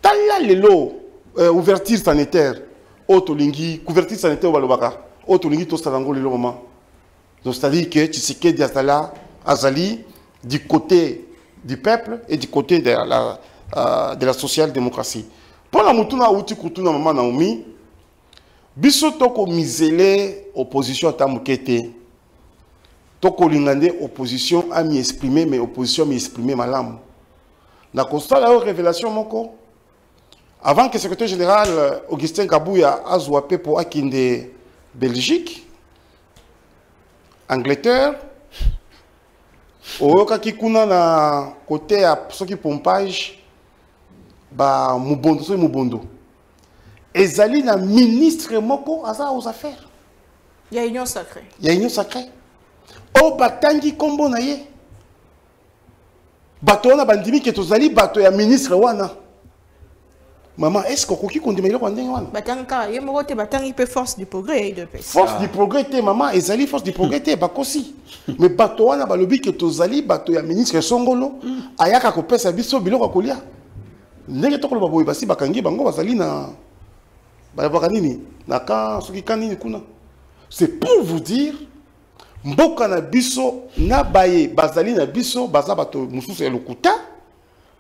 tala lelo ouverture sanitaire otolingi couverture sanitaire balobaka otolingi to salango lelo moment donc c'est-à-dire que Tshisekedi azali du côté du peuple et du côté de la social-démocratie. Pour la moutuna outi kutuna maman Naomi, biso toko misele opposition tamukete. Toko lingande opposition a mi exprimer mais opposition mi exprimer malam. Na constat la révélation moko. Avant que le secrétaire général Augustin Kabouya azouapé pour akinde Belgique, Angleterre, oyoka kikuna na côté à soki pompage ba mubondo so mubondo ezali na ministre moko aza aux affaires ya union sacrée o batangi kombo na ye bato wana bandimi ke tozali bato ya ministre wana maman est-ce que koki kondimela kwa ndenge wana batanga ye moko te batangi pe force du progrès de paix force du progrès te maman ezali force du progrès te bakosi mais bato wana balobi ke tozali bato ya ministre Songolo ayaka ko pesa biso biloko kolia ndenge tokolo baboyi basi bakangi bango bazali na ba nini na ka soki kanini kuna c'est pour vous dire mboka na biso na baye bazali na biso baza bato mususu ya lokuta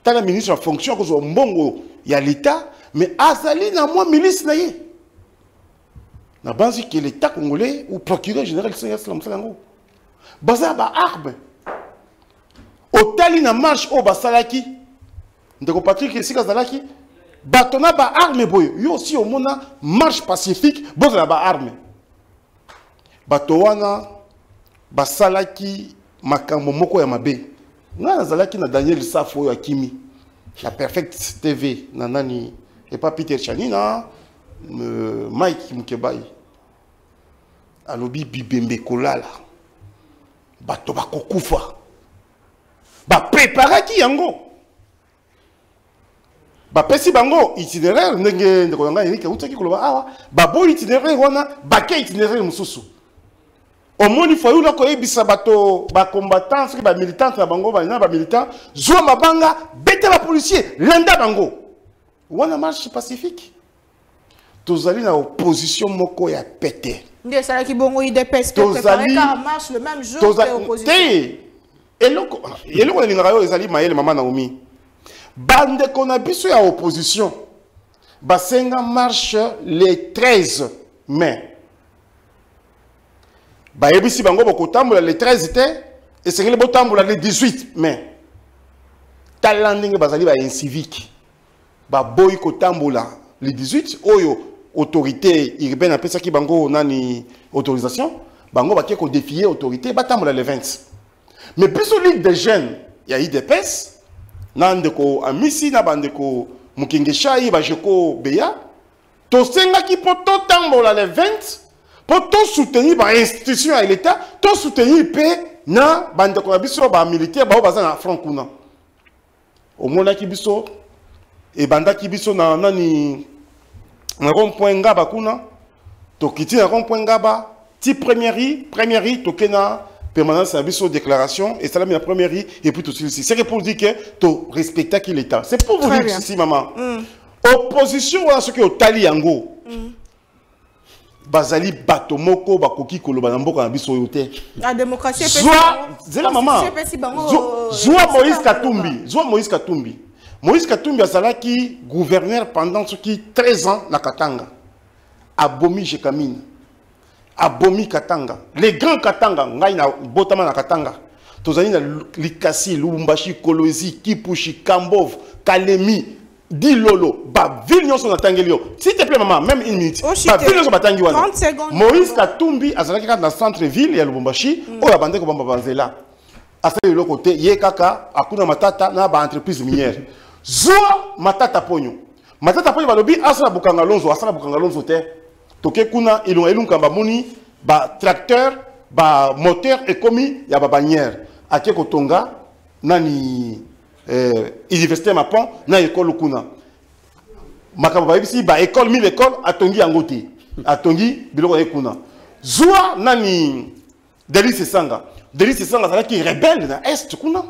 tala ministre en fonction ko mbongo ya l'état mais azali na moi milice na ye na base que l'état congolais ou procureur général Salam Salango baza ba arme otali na marche o basalaki ndeko Patrick Sika zalaki batona ba arme boyo yo aussi au mona marche pacifique boza ba arme bato wana basalaki makambo moko ya mabe nga zalaki na Daniel Safo ya Kimi la Perfect TV na nani et pas Peter Chanina Mike Mukebai alobi bibembe kolala bato bakokufa ba préparaki yango ba pesi bango itinéraire ndenge ndeko nga yiki utaki koloba awa ba bo itinéraire wana ba ke itinéraire mususu omoni foyu lako ebisa bato ba combattants ba militants na bango ba militants zwa mabanga bete ba policier landa bango wana marche pacifique tozali na opposition moko ya pété nde sala ki bongo IDPS préparer ka marche le même jour que opposition eloko na ngayo ezali mayele mama Naomi bande qu'on a biso ya opposition basenga marche le 13 mai ba yebisi bango bokotambola le 13 te et c'est que le botambola le 18 mai talandinge bazali ba incivique ba boy kotambola le 18 oyo autorité urbaine apesa ki bango nani autorisation bango ba ko défier autorité batambola le 20 mais biso ligue des jeunes ya IDPS nandeko amisi na bandeko mukingesha ba jeko beya to senga ki poto tambola le 20 pour tout soutenir par institution et l'état tout soutenir paix na bandeko na biso ba militaire ba baza na front kuna au mona ki biso e banda ki biso na nani na rond-point ngaba kuna to kiti na rond-point ngaba ti première to kena permanence à biso déclaration et ça la première et puis tout ceci c'est pour dire que to respecter qui l'état c'est pour vous dire ceci maman opposition à ce que au tali yango bazali bato moko bakoki koloba na mboka na biso yote la démocratie zela maman Zoua Moïse Katumbi azalaki gouverneur pendant ce qui 13 ans na Katanga abomi Jekamine abomi Katanga les grands Katanga ngai na botama na Katanga tozali na Likasi, Lubumbashi, Kolwezi, Kipushi, Kambov, Kalemi, Dilolo, ba ville nyonso na tangelio. S'il te plaît maman, même une minute. Ba ville nyonso batangi wana. 30 secondes. Moïse Katumbi azalaki kaka na centre ville ya Lubumbashi, oyo abandaki kobamba banzela. Asali le côté ye kaka akuna matata na ba entreprise minière. Zwa matata ponyo. Matata ponyo balobi asala bukanga lonzo te. Toke kuna ilunga ba moni ba tracteur, ba moteur ekomi ya ba bannière. Ake kotonga nani université Mapon na école kuna. Makamba ba bisi ba école mille école atongi yangote. Atongi biloko kuna. Zwa nani Delis Sanga. Delis Sanga zala ki rebelle na est kuna.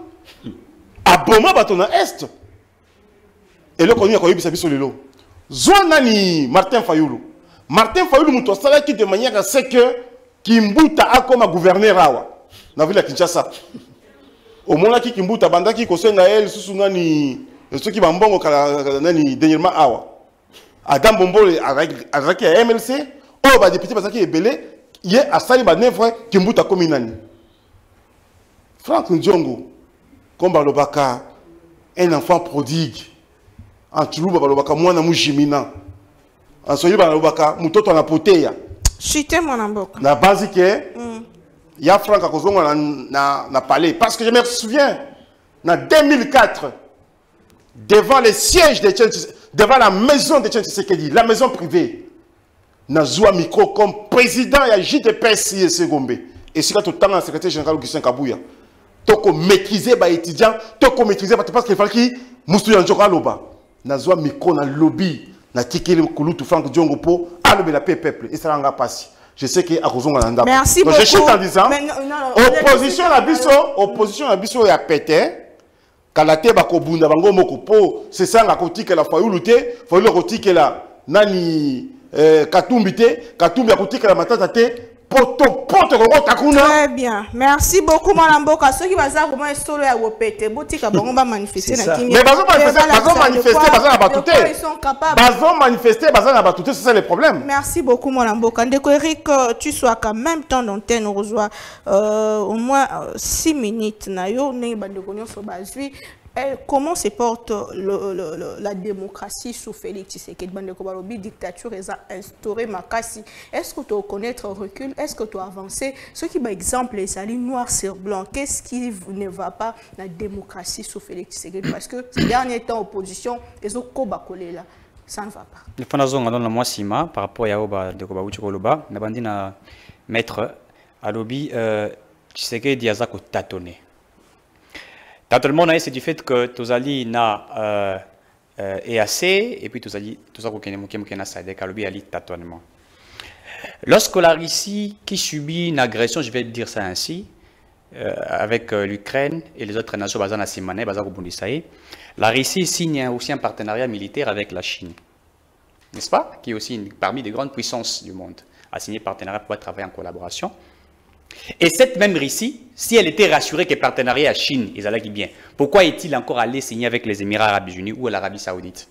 Aboma bato na est. Et le connu a connu biso lelo. Zwa nani Martin Fayulu. Martin Fayulu muto sala ki de manière à ce que Kimbuta a comme gouverneur awa. Na ville ya Kinshasa. Au moment qui Kimbuta bandaki kosenga el susu nani ceux qui bambongo kala nani dernièrement awa. Adam Bombole avec à MLC, oh ba député parce qu'il est belé, hier à sali ba nevre Kimbuta comme nani. Franck Ndiongo comme balobaka un enfant prodigue. En Toulouse balobaka mwana mujimina. En soyi balobaka mutoto na poteya. Chité mon amboka. Na base que il y a Franck à Kozongo na palais. Parce que je me souviens, en 2004, devant les sièges de Tchétchène, devant la maison de Tchétchène, la maison privée, na zoua micro comme président et JDPS et Gombe. Et c'est quand tu as le secrétaire général Augustin Kabouya. Tu as maîtrisé les étudiants, tu as maîtrisé parce qu'il fallait qu'il y ait un loba. Na zoua micro, na lobby, na tikeli kulutu Franck Diongo po, alobe la paix peuple. Et ça n'a pas passé. Je sais que à merci beaucoup. Je chute en disant, opposition à biso ya pété, kalate bakobunda bango moko po, c'est ça la kotika la Fayulu te, Fayulu kotika la nani Katumbi te, Katumbi kotika la matata te, très bien. Merci beaucoup, Mme Mboka. Ceux qui vont dire comment est-ce que vous pété, botika bango ba manifester na Kenya. Mais ils sont capables. Manifester, c'est ça le problème. Merci beaucoup, Mme Mboka. Ndeko Eric, tu sois quand même temps d'antenne, on reçoit au moins 6 minutes na yo ne bandeko nyonso bazwi. Comment se porte la démocratie sous Félix Tshisekedi? Bandeko balobi dictature est instaurée makasi. Est-ce que tu as connaître recul? Est-ce que tu as avancé? Ce qui par exemple les alliés noir sur blanc, qu'est-ce qui ne va pas la démocratie sous Félix Tshisekedi? Parce que ces derniers temps opposition ils ont kobakolé là. Ça ne va pas. Le fanazon dans la mois sima par rapport à Yaoba de Kobaouchi Koloba, na bandina maître alobi Tshisekedi azako tâtonner. Tâtonnement, c'est du fait que tous ali na EAC et puis tous ali tout ça qu'on a sadek alobi ali tâtonnement. Lorsque la Russie qui subit une agression, je vais dire ça ainsi, avec l'Ukraine et les autres nations basées à Simane, basées au Bundisaï, la Russie signe aussi un partenariat militaire avec la Chine, n'est-ce pas? Qui est aussi parmi les grandes puissances du monde, a signé partenariat pour travailler en collaboration. Et cette même Russie, si elle était rassurée que partenariat à Chine, ils allaient bien, pourquoi est-il encore allé signer avec les Émirats Arabes Unis ou l'Arabie Saoudite?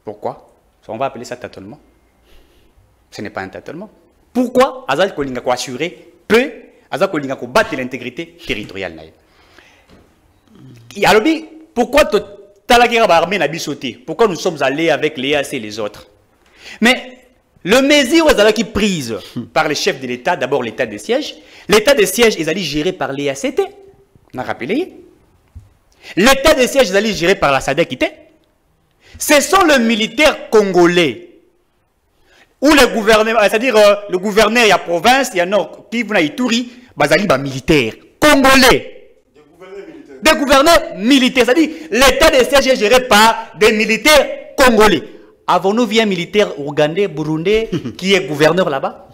Pourquoi? On va appeler ça tâtonnement. Ce n'est pas un tâtonnement. Pourquoi Azal Kolinga ko assurer peu, Azal Kolinga ko battre l'intégrité territoriale. Pourquoi Talagera armée n'a sauté? Pourquoi nous sommes allés avec les EAC et les autres? Mais le mesure qui prise par les chefs de l'État, d'abord l'État de siège. L'État de siège est géré par l'EACT. On a rappelé. L'État de siège est géré par la SADC. Ce sont les militaires congolais. Ou le gouvernement, c'est-à-dire le gouverneur, il y a province, il y a nord, qui vient Ituri, bazali ba militaire congolais. Des gouverneurs militaires. C'est-à-dire l'État de siège est géré par des militaires congolais. Avons-nous vu un militaire ougandais, burundais, qui est gouverneur là-bas?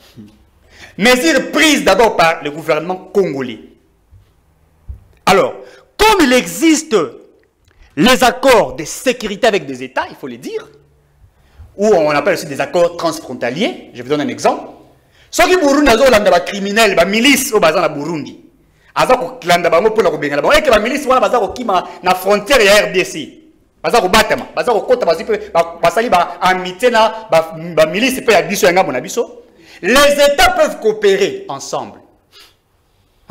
Mesure prise d'abord par le gouvernement congolais. Alors, comme il existe les accords de sécurité avec des États, il faut le dire, ou on appelle aussi des accords transfrontaliers, je vous donne un exemple. Ceux qui Burundi ont criminels, les milices au bazar Burundi, ils ont des milices qui ont la frontière de RDC. Les États peuvent coopérer ensemble.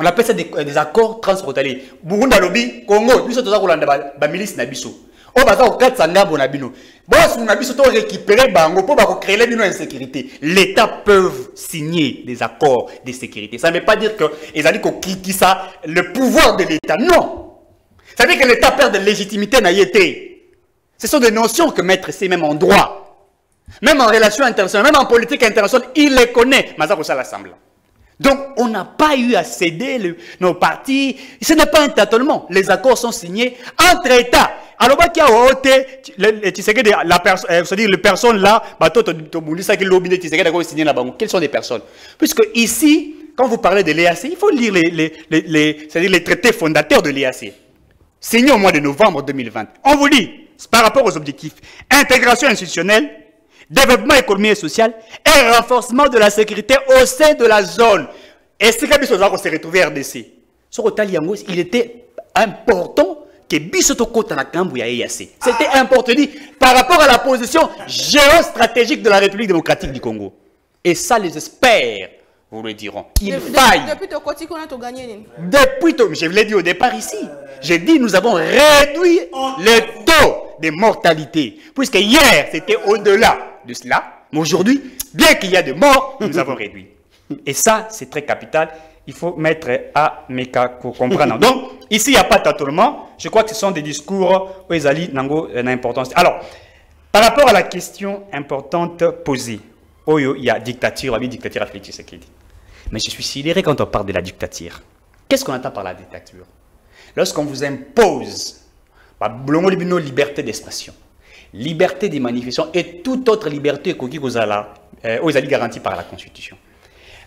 On appelle ça des accords transfrontaliers. Burunda lobby, Congo, biso toza kolanda ba milice na biso. O baza ko katsa ngambo na bino. Boss na biso to récupérer bango pour ba ko créer bino insécurité. L'État peuvent signer des accords de sécurité. Ça ne veut pas dire que ils allaient ko ça le pouvoir de l'État. Non. Ça veut dire que l'État perd de légitimité na yété. Ce sont des notions que maître c'est même en droit. Même en relations internationales, même en politique internationale, il les connaît. Mazako ça l'assemblée. Donc, on n'a pas eu à céder nos partis. Ce n'est pas un tâtonnement. Les accords sont signés entre États. Alors, les personnes là, quelles sont les personnes? Puisque ici, quand vous parlez de l'EAC, il faut lire les traités fondateurs de l'EAC. Signés au mois de novembre 2020. On vous dit, par rapport aux objectifs, intégration institutionnelle, développement économique et social et renforcement de la sécurité au sein de la zone. Et c'est comme ça qu'on s'est retrouvé RDC. Il était important que Bissotoko Tanakambu EAC. C'était important par rapport à la position géostratégique de la République démocratique du Congo. Et ça, les experts vous le diront. Il faille. Depuis ton côté, on a gagné. Depuis, je l'ai dit au départ ici. J'ai dit nous avons réduit le taux de mortalité. Puisque hier, c'était au-delà de cela. Mais aujourd'hui, bien qu'il y ait des morts, nous avons réduit. Et ça, c'est très capital. Il faut mettre à Meka pour comprendre. Donc, ici, il n'y a pas de tâtonnement. Je crois que ce sont des discours où Ezali Nango d'importance. Alors, par rapport à la question importante posée, il y a dictature, dictature à Félix Tshisekedi. Mais je suis sidéré quand on parle de la dictature. Qu'est-ce qu'on entend par la dictature? Lorsqu'on vous impose liberté d'expression, liberté des manifestations et toute autre liberté qui vous est garantie par la Constitution.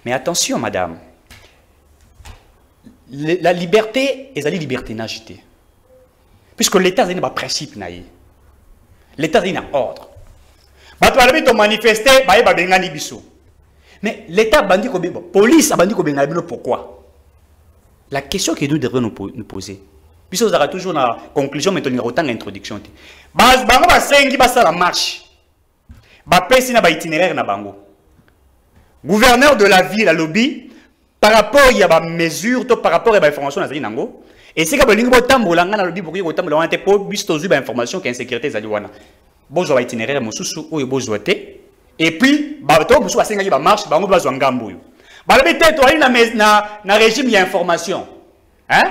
Mais attention, madame, la liberté est la liberté n'agitée. Puisque l'État a un principe. L'État a un ordre. Mais l'État a dit que la police a dit que pourquoi? La question que nous devons nous poser, puisque vous avez toujours la conclusion, mais on a autant d'introduction. Bango basengi basala marche. Bapesi na ba itinéraire na bango. Gouverneur de la ville à lobby par rapport il y a ba mesure par rapport à ba information na zali nango. Et c'est que bolingo botambola nga na lobby pour ko tambola ante po bisto zu ba information que insécurité zali wana. Bozo ba itinéraire mosusu oyo bozo te. Et puis ba to mosusu basenga ba marche bango bazwa ngambo yo. Ba lobi te to ali na régime il y a information. Hein?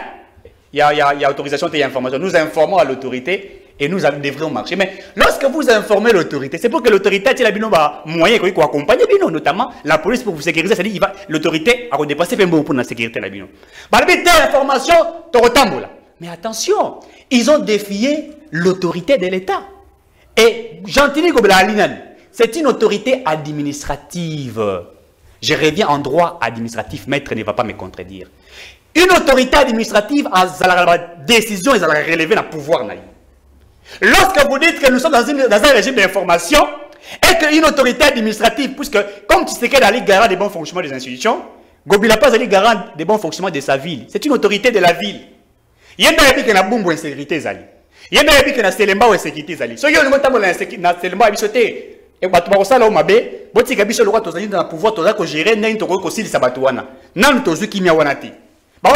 Il y a autorisation, il y a information. Nous informons à l'autorité et nous devrions marcher. Mais lorsque vous informez l'autorité, c'est pour que l'autorité ait un moyen pour accompagner, notamment la police pour vous sécuriser. C'est-à-dire l'autorité a redépassé pour la sécurité. Information, mais attention, ils ont défié l'autorité de l'État. Et gentiment, c'est une autorité administrative. Je reviens en droit administratif, maître ne va pas me contredire. Une autorité administrative a la décision, elle a relevé le pouvoir. Lorsque vous dites que nous sommes dans un régime d'information et qu'une autorité administrative, puisque comme tu sais qu'elle est garant des bons fonctionnements des institutions, Gobila pas aller garant des bons fonctionnements de sa ville. C'est une autorité de la ville. Il y a des gens qui ont bombe insécurité. Il y a des gens qui ont sélemba ou insécurité. Ce qui est le sélemba à bisoté. Et quand tu vas au Mabé, tu vas biso le roi tozali dans le pouvoir, tu vas gérer n'importe quoi aussi les sabatouana. Nan tozu qui m'a wanati. Donc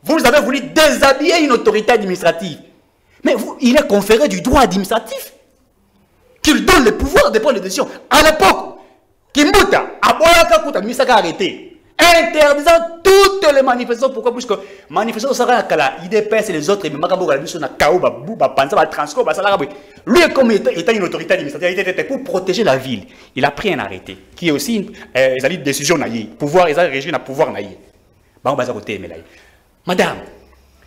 vous avez voulu déshabiller une autorité administrative. Mais il est conféré du droit administratif. Qu'il donne le pouvoir de prendre les décisions. À l'époque, Kimbuta, Aboyaka Kuta, Misaka arrêté. Interdisant toutes les manifestations. Pourquoi? Puisque manifestations sont à l'IDPS et les autres, lui, comme étant une autorité administrative, pour protéger la ville, il a pris un arrêté qui est aussi une décision naïe. Pouvoir, ils ont régi un pouvoir naïe. Madame,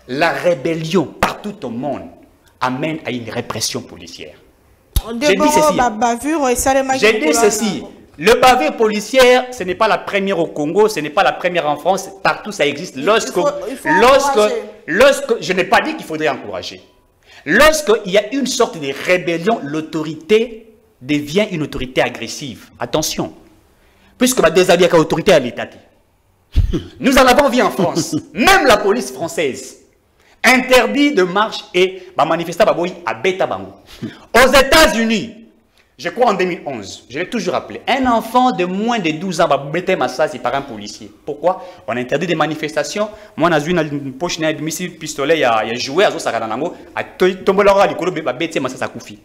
la rébellion partout au monde amène à une répression policière. J'ai dit ceci. Le bavure policière, ce n'est pas la première au Congo, ce n'est pas la première en France, partout ça existe. Lorsque je n'ai pas dit qu'il faudrait encourager. Lorsqu'il y a une sorte de rébellion, l'autorité devient une autorité agressive. Attention, puisque la déshabillée avec l'autorité à l'État. Nous en avons vu en France, même la police française interdit de marche et manifester à Beta Bango. Aux États-Unis, Je crois en 2011, je l'ai toujours rappelé, un enfant de moins de 12 ans va mettre massage par un policier. Pourquoi? On interdit des manifestations. Moi, dans une poche, j'ai mis pistolet, il y a joué à Zosaranango, à Tombolora, il y a bêté massage à Koufi.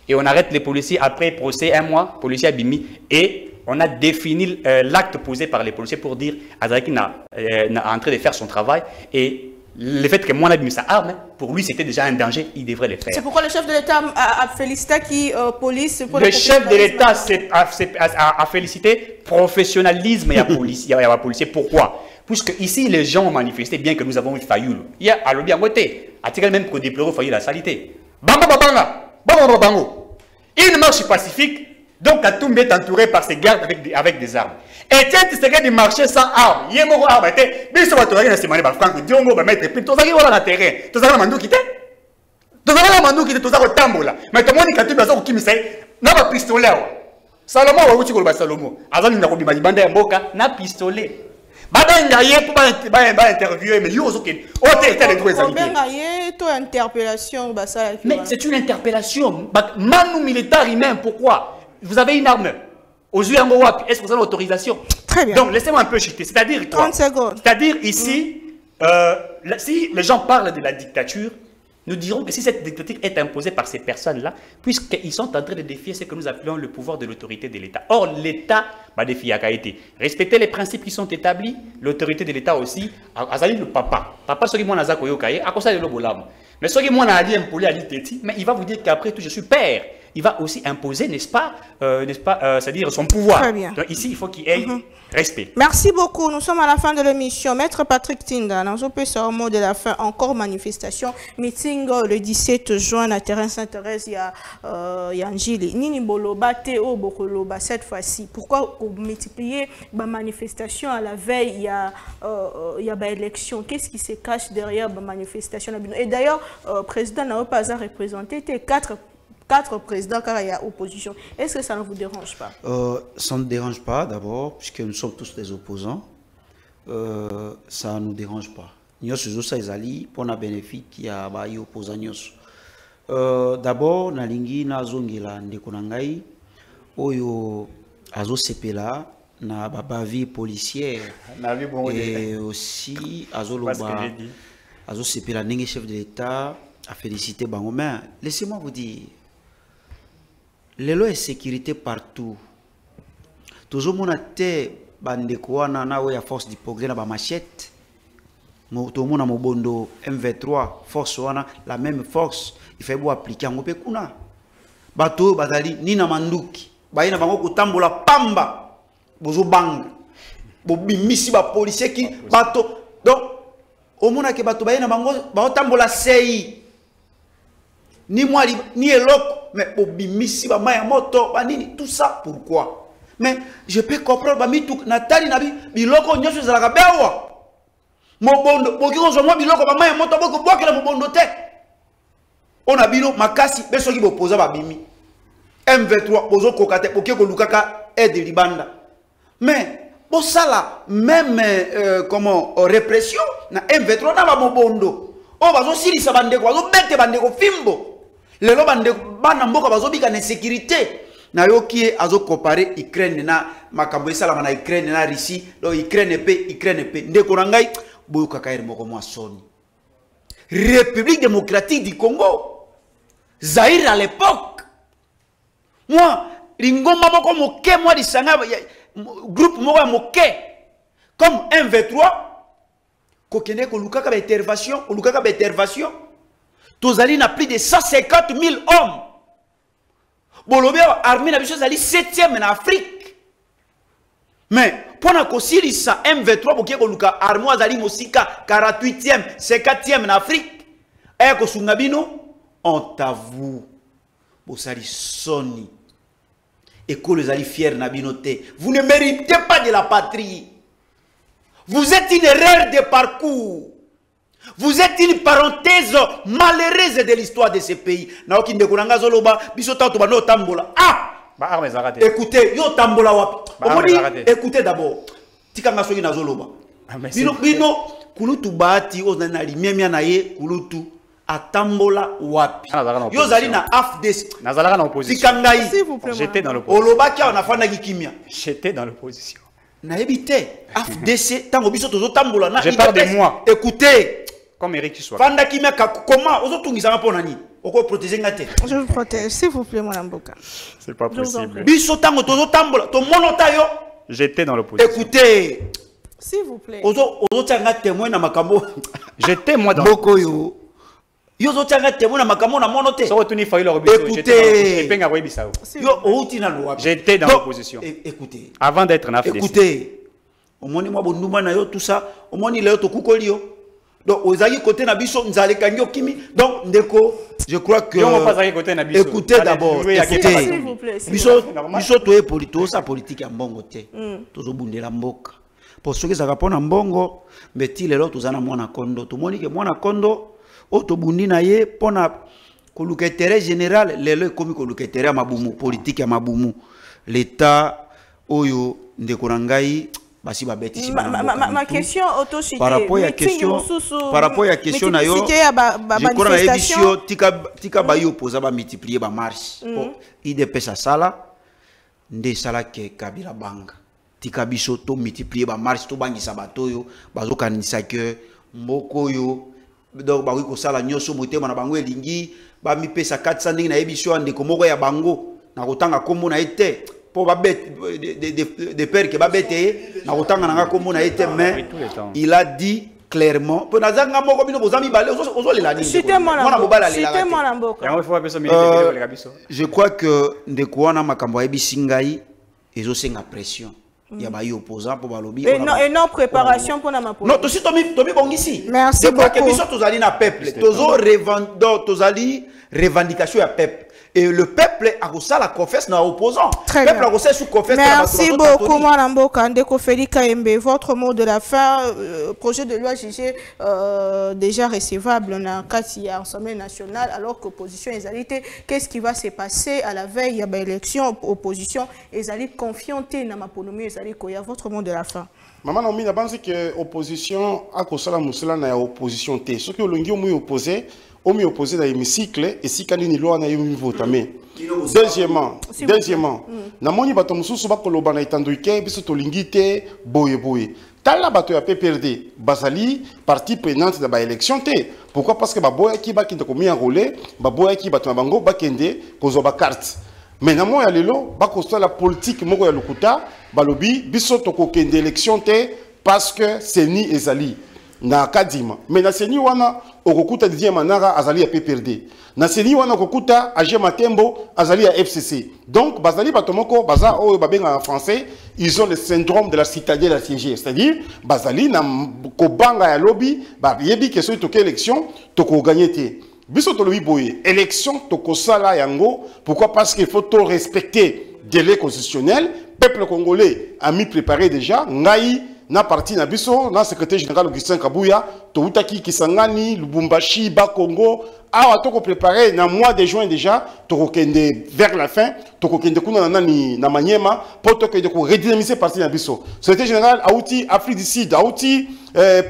Et on arrête les policiers après procès, un mois, policier a bimi, et on a défini l'acte posé par les policiers pour dire Azaraki est en train de faire son travail, et le fait que moi, on a mis sa arme, pour lui, c'était déjà un danger, il devrait le faire. C'est pourquoi le chef de l'État a félicité qui police. Le chef de l'État a félicité professionnalisme et à policier. Pourquoi? Puisque ici, les gens ont manifesté, bien que nous avons eu Fayoul. Il y a à l'objet à côté, a-t-il même pour déplorer Fayoul la saleté. Bango, babanga, bango, bango. Une marche pacifique, donc Katumbi est entouré par ses gardes avec des armes. Et tiens, tu sais de marcher sans armes. Il y a un arme. Mais ça va te regarder dans ces manières. Franck, Diongo va mettre plus. Tu as dans le terrain. Tu as mandou quitté. Tu as mandou quitté. Tu as tambo là. Mais tu as dit que tu as dit que tu as pistolet. Salomon va vous dire Salomon. Avant de nous dire bande mboka na pistolet. Badanga yé pour interviewer mais yo zoké. Oh t'es les droits égalité. Badanga yé toi interpellation ça. Mais c'est une interpellation. Manu militaire humain pourquoi? Vous avez une arme. Est-ce que vous avez l'autorisation? Très bien. Donc, laissez-moi un peu chuter. C'est-à-dire quoi? 30 secondes. C'est-à-dire ici, si les gens parlent de la dictature, nous dirons que si cette dictature est imposée par ces personnes-là, puisqu'ils sont en train de défier ce que nous appelons le pouvoir de l'autorité de l'État. Or, l'État va défier à Kaïti. Respecter les principes qui sont établis, l'autorité de l'État aussi, Azali le papa. Papa, ce qui m'a dit Koyokaye, à quoi ça le bolam. Mais ce qui m'a dit Mpoli Ali Teti, mais il va vous dire qu'après tout, je suis père. Il va aussi imposer, n'est-ce pas, c'est-à-dire son pouvoir. Très bien. Donc ici, il faut qu'il ait respect. Merci beaucoup. Nous sommes à la fin de l'émission. Maître Patrick Tinda, dans un peu sur le mot de la fin, encore manifestation. Meeting le 17 juin à terrain Sainte-Thérèse, il y a Njili. Nini Boloba, Théo Bokoloba, cette fois-ci. Pourquoi multiplier la manifestation à la veille, il y a élection? Qu'est-ce qui se cache derrière la manifestation? Et d'ailleurs, le président n'a pas à représenter quatre présidents car il y a opposition. Est-ce que ça ne vous dérange pas? Ça ne nous dérange pas d'abord, puisque nous sommes tous des opposants. Ça ne nous dérange pas. Nous sommes tous les pour un bénéfice qui a des opposants. D'abord, nous avons dit oyo azo sepela na babavi policière et aussi azo sepela n'engé chef de l'État a félicité bango. Mais laissez-moi vous dire, les lois et sécurité partout. Toujours mon atte bandeko wana na ya force du progrès na ba machette. Tout le monde a mobondo M23 force wana la même force. Il fait beau appliquer en kuna. Bato bazali ni na manduki. Ba ina bango kutambola pamba. Bozo bang. Bobi misi ba policier qui bato. Donc au monde ke bato ba ina bango ba tambola sei. Ni moi ni eloko mais obimisi ba maya moto ba nini tout ça pourquoi? Mais je peux comprendre ba mitu natali na biloko nyonso zalaka bewa mobondo boki ko zomwa biloko ba maya moto boko bokela mobondo te on a bino makasi beso ki bopoza ba bimi M23 bozo kokate boki ko lukaka aide libanda mais pour ça là même comment répression na M23 na ba mobondo o bazo silisa bandeko bazo bete bandeko fimbo. Les gens qui ont une sécurité, ils ont comparé l'Ukraine na makambo esala na Ukraine na Russie, Ukraine pe ndeko nangai boyo kakaire moko mwa soni. République démocratique du Congo, Zaïre à l'époque. Moi, lingomba moko moke moi disanga groupe moko moke comme M23 kokende ko lukaka ba intervention. Tozali n'a plus de 150 000 hommes. Bolobé armée na biso zali 7e en Afrique. Mais pour na kosili sa M23 bokie ko luka armée zali mosika 48e, 50e en Afrique. E ko sungabino on t'avoue. Bosali soni. Et que les ali fiers na binoté. Vous ne méritez pas de la patrie. Vous êtes une erreur de parcours. Vous êtes une parenthèse malheureuse de l'histoire de ce pays. Écoutez, yo tambola wapi. Écoutez d'abord. Tikanga soki nazoloba. Bino kulutu bati ozana limemia na ye kulutu atambola wapi yo zali na AFDC nazalaka na opposition tikangai S'il vous plaît, j'étais dans l'opposition olobaki on a fandaki kimia j'étais dans l'opposition nayebi te AFDC tango biso tozo tambola na je parle de moi écoutez comme Eric soit fandaki kimia comment ozo tungisa pona ni oko protéger ngate Je vous protège, s'il vous plaît, mon Mboka. c'est pas Je vous en possible prie. biso tango tozo tambola to monota yo j'étais dans l'opposition écoutez S'il vous plaît. ozo tanga témoin na makambo j'étais moi dans boko yo yo zo tanga témoin na makambo na monote so retourner faille leur j'étais dans l'opposition yo outi na loi j'étais dans l'opposition écoutez avant d'être en AFDC écoutez omoni mwa bonduma na yo tout ça omoni leo to kukoli yo donc ozali côté na biso nzale kangi okimi donc ndeko je crois que écoutez d'abord écoutez S'il vous plaît. biso to politique sa politique ya mbongo te tozo bundela mboka pour ceux qui za rapona mbongo mbeti lelo tozana mwana kondo tomoni ke mwana kondo o to bundi na ye pona koluka intérêt général lelo ekomi koluka intérêt ya mabumu politique ya mabumu l'état oyo ndeko na ngai basi babetisi ma question auto-cité. Par rapport à question na yo je crois na émission tika ba yo posa ba multiplier ba marche pour IDPS sala nde sala ke Kabila banga tika biso to multiplier ba marche to bangisa bato yo bazo kanisa que mboko yo donc ba ko sala nyoso motema na bango elingi ba mi pesa 400 ndenge na émission ndeko moko ya bango na kotanga kombo na ete pour des pères qui babete na kotanga nanga kombo na ete mais il a dit clairement pour nazanga moko bino bozami balé ozo lela ni je crois que ndeko wana makambo ya bisingai ezo senga pression ya ba opposant pour balobi et non préparation pour na mapo non to si tomi bongisi merci beaucoup que biso tozali na peuple tozo revendant tozali revendication ya peuple. Et le peuple a reçu la confesse dans l'opposant. Le peuple a reçu sous confesse. Merci beaucoup, Mme Mboka. Ndeko Félix Kaembe, votre mot de la fin, projet de loi jugé déjà recevable dans le cadre de l'Assemblée nationale, alors qu'opposition est allée. Qu'est-ce qui va se passer à la veille de l'élection? Opposition est allée confiante dans ma ponomie, est allée koya. Votre mot de la fin. Maman Naomi, je pense que l'opposition a causé la moussela na opposition. Ce que l'on dit opposé. On m'y opposé dans l'hémicycle et si Kalini Loa n'a eu voté. Deuxièmement, namoni bato mususu bakoloba na itanduike biso tolingite boye boye. Tala bato ya PPRD bazali partie prenante de ba élection te. Pourquoi? Parce que ba boya ki bakinde ko mi enrôler, ba boya ki bato na bango bakende kozo ba carte. Mais namo ya lelo bakosta la politique moko ya lokuta balobi biso toko kende élection te parce que c'est ni ezali. Na kadima mais na seni wana okokuta Didier Manara azali ya PPRD na seni wana okokuta Aje Matembo azali ya FCC donc bazali batomoko baza oyo babenga en français ils ont le syndrome de la citadelle assiégée c'est-à-dire bazali na kobanga ya lobby ba yebi que soki toke élection toko gagner te biso tolobi boye élection toko sala yango pourquoi? Parce qu'il faut tout respecter délai constitutionnel. Peuple congolais a mis préparé déjà ngai na parti na biso na secrétaire général Augustin Kabouya to utaki Kisangani Lubumbashi ba Congo awa to ko préparer na mois de juin déjà to ko kende vers la fin to ko kende kuna nani na Maniema pour to ko redynamiser parti na biso secrétaire général Aouti Afrique du Sud Aouti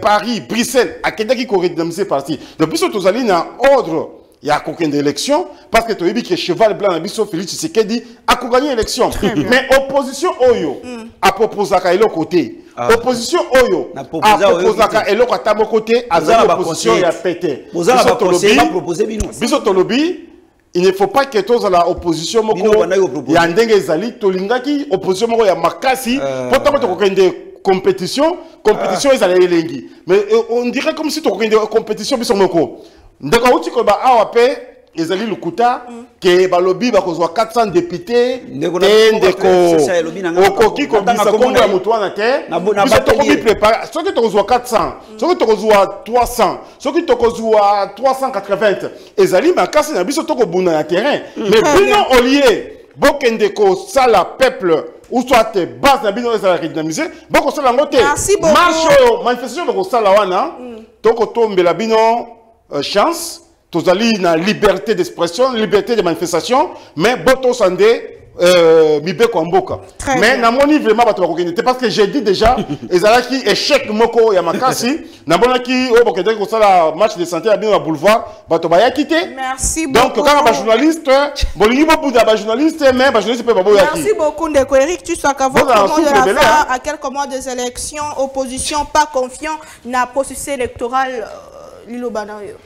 Paris Bruxelles a kende ki ko redynamiser parti de biso to zali na ordre il y a aucune élection parce que tu as dit que cheval blanc na biso Félix Tshisekedi a gagné l'élection mais opposition oyo a proposé à l'autre côté. Opposition oyo a proposé à l'autre côté à l'opposition et à péter. Biso tolobi il ne faut pas que tous la opposition moko ya ndenge ezali tolingaki opposition moko ya makasi pourtant to kokende compétition ezali elengi mais on dirait comme si to kokende compétition biso moko ndeko uti ko ba awa pe ezali lukuta ke balobi bakozwa 400 députés ndeko okoki ko bisa kongo ya mutu wana te biso tokomi préparer soki tokozwa 400 soki tokozwa 300 soki tokozwa 380 ezali makasi na biso tokobunda na terrain mais bino olie bokende ko sala peuple ou soit base na bino ezala redynamiser boko sala ngote marche manifestation boko sala wana toko tombela bino chance tozali na liberté d'expression, liberté de manifestation, mais boto sande Mibeko Mboka. Très Mais bien. na moni vraiment bato bakokende parce que j'ai dit déjà ezalaki échec moko ya makasi na bonaki o bokende ko sala match de santé à bien au boulevard bato ba ya quitté. Merci Donc beaucoup. quand ba journaliste bolingi bo ba journaliste mais ba journaliste peut ba boya Merci beaucoup Ndeko Eric Tshisekedi. Bon, alors, Votre mot de souffle, la bel fin air. à quelques mois des élections, opposition pas confiant dans processus électoral Lilo Banayo.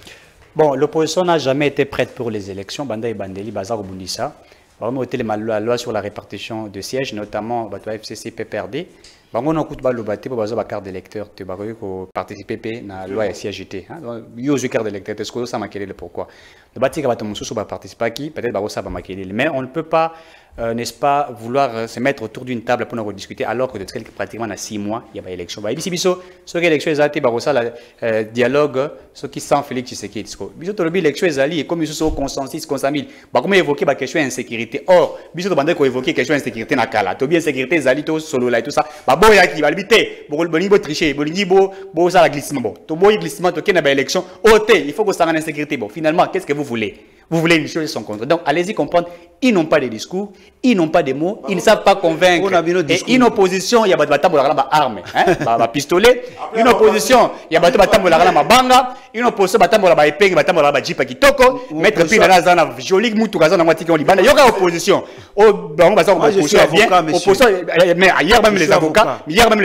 Bon, l'opposition n'a jamais été prête pour les élections. Banda et Bandeli, Bazar Bundissa. Vraiment, la loi sur la répartition de sièges, notamment FCC PPRD. On a coupé le bâti pour la carte d'électeur. Tu vas participer à la loi et CGT. Il y a une carte d'électeur. Est-ce que ça m'a quitté le pourquoi? Le bâti va participer à qui? Peut-être que ça va m'acquérir. Mais on ne peut pas, n'est-ce pas, vouloir se mettre autour d'une table pour nous discuter alors que de pratiquement dans 6 mois, il y a une élection. Ici, ce qui est l'élection, c'est un dialogue, ce qui sent Félix Tshisekedi. L'élection est comme ils sont consensus, consensus. Comment évoquer la question d'insécurité? Or, ils ont demandé qu'on évoque la question d'insécurité dans le cas là. Tu as bien sécurité, Zali, solo là et tout ça. Bon, il y a qui va l'habiter. Bon, il faut tricher. Bon, il faut ça la glissement. Bon, tu as glissement, tu as une élection. Il faut que ça rende insécurité. Bon, finalement, qu'est-ce que vous voulez? Vous voulez une chose sans contre. Donc, allez-y comprendre. Ils n'ont pas de discours, ils n'ont pas de mots, ils ne savent pas convaincre. Et une opposition, il y a des armes, des pistolets. Une opposition, il y a des banga. Une opposition, il y a des épées, des jeep qui toko. Mettre puis dans la jolie moutou, dans la moitié qui ont liban. Il y a opposition. Opposition, mais hier même les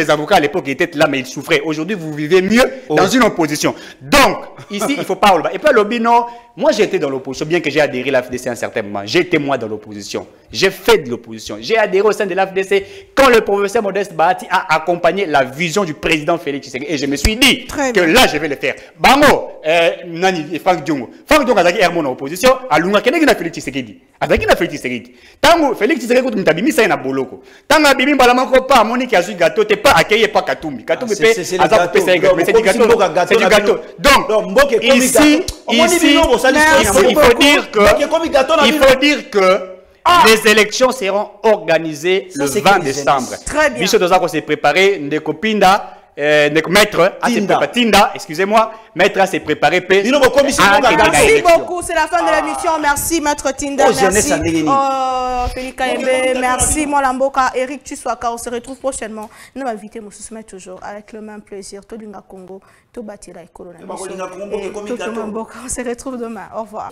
avocats, à l'époque, ils étaient là, mais ils souffraient. Aujourd'hui, vous vivez mieux dans une opposition. Donc, ici, il ne faut pas. Et puis, l'Obino, moi, j'étais dans l'opposition, bien que j'ai adhéré à l'AFDC à un certain moment. J'étais moi dans l'opposition. J'ai fait de l'opposition. J'ai adhéré au sein de l'AFDC quand le professeur Modeste Bahati a accompagné la vision du président Félix Tshisekedi. Et je me suis dit que là, je vais le faire. Bango, Nani, Franck Diongo. Franck Diongo a été en opposition. Alunga, qu'est-ce qu'il a Félix Tshisekedi? Avec qui Félix Tshisekedi? Tango, Félix Tshisekedi, tu m'as dit, ça y est, na boloko. Tango, Bibi, Balamako, pas, Monique, a su gâteau, t'es pas accueilli, pas Katumbi. Katumbi, c'est du gâteau. Donc, ici, il faut dire que les élections seront organisées le 20 décembre. Très bien. Monsieur Dozako s'est préparé, Ndekopinda, maître, Tinda, excusez-moi, maître s'est préparé. Merci beaucoup, c'est la fin de l'émission. Merci, maître Tinda. Merci, Félix Kaembe. Merci, Molamboka, Eric Tshisekedi. On se retrouve prochainement. Nous invitons Moussous toujours avec le même plaisir. Tout le Congo, tout Batira et Corona. On se retrouve demain. Au revoir.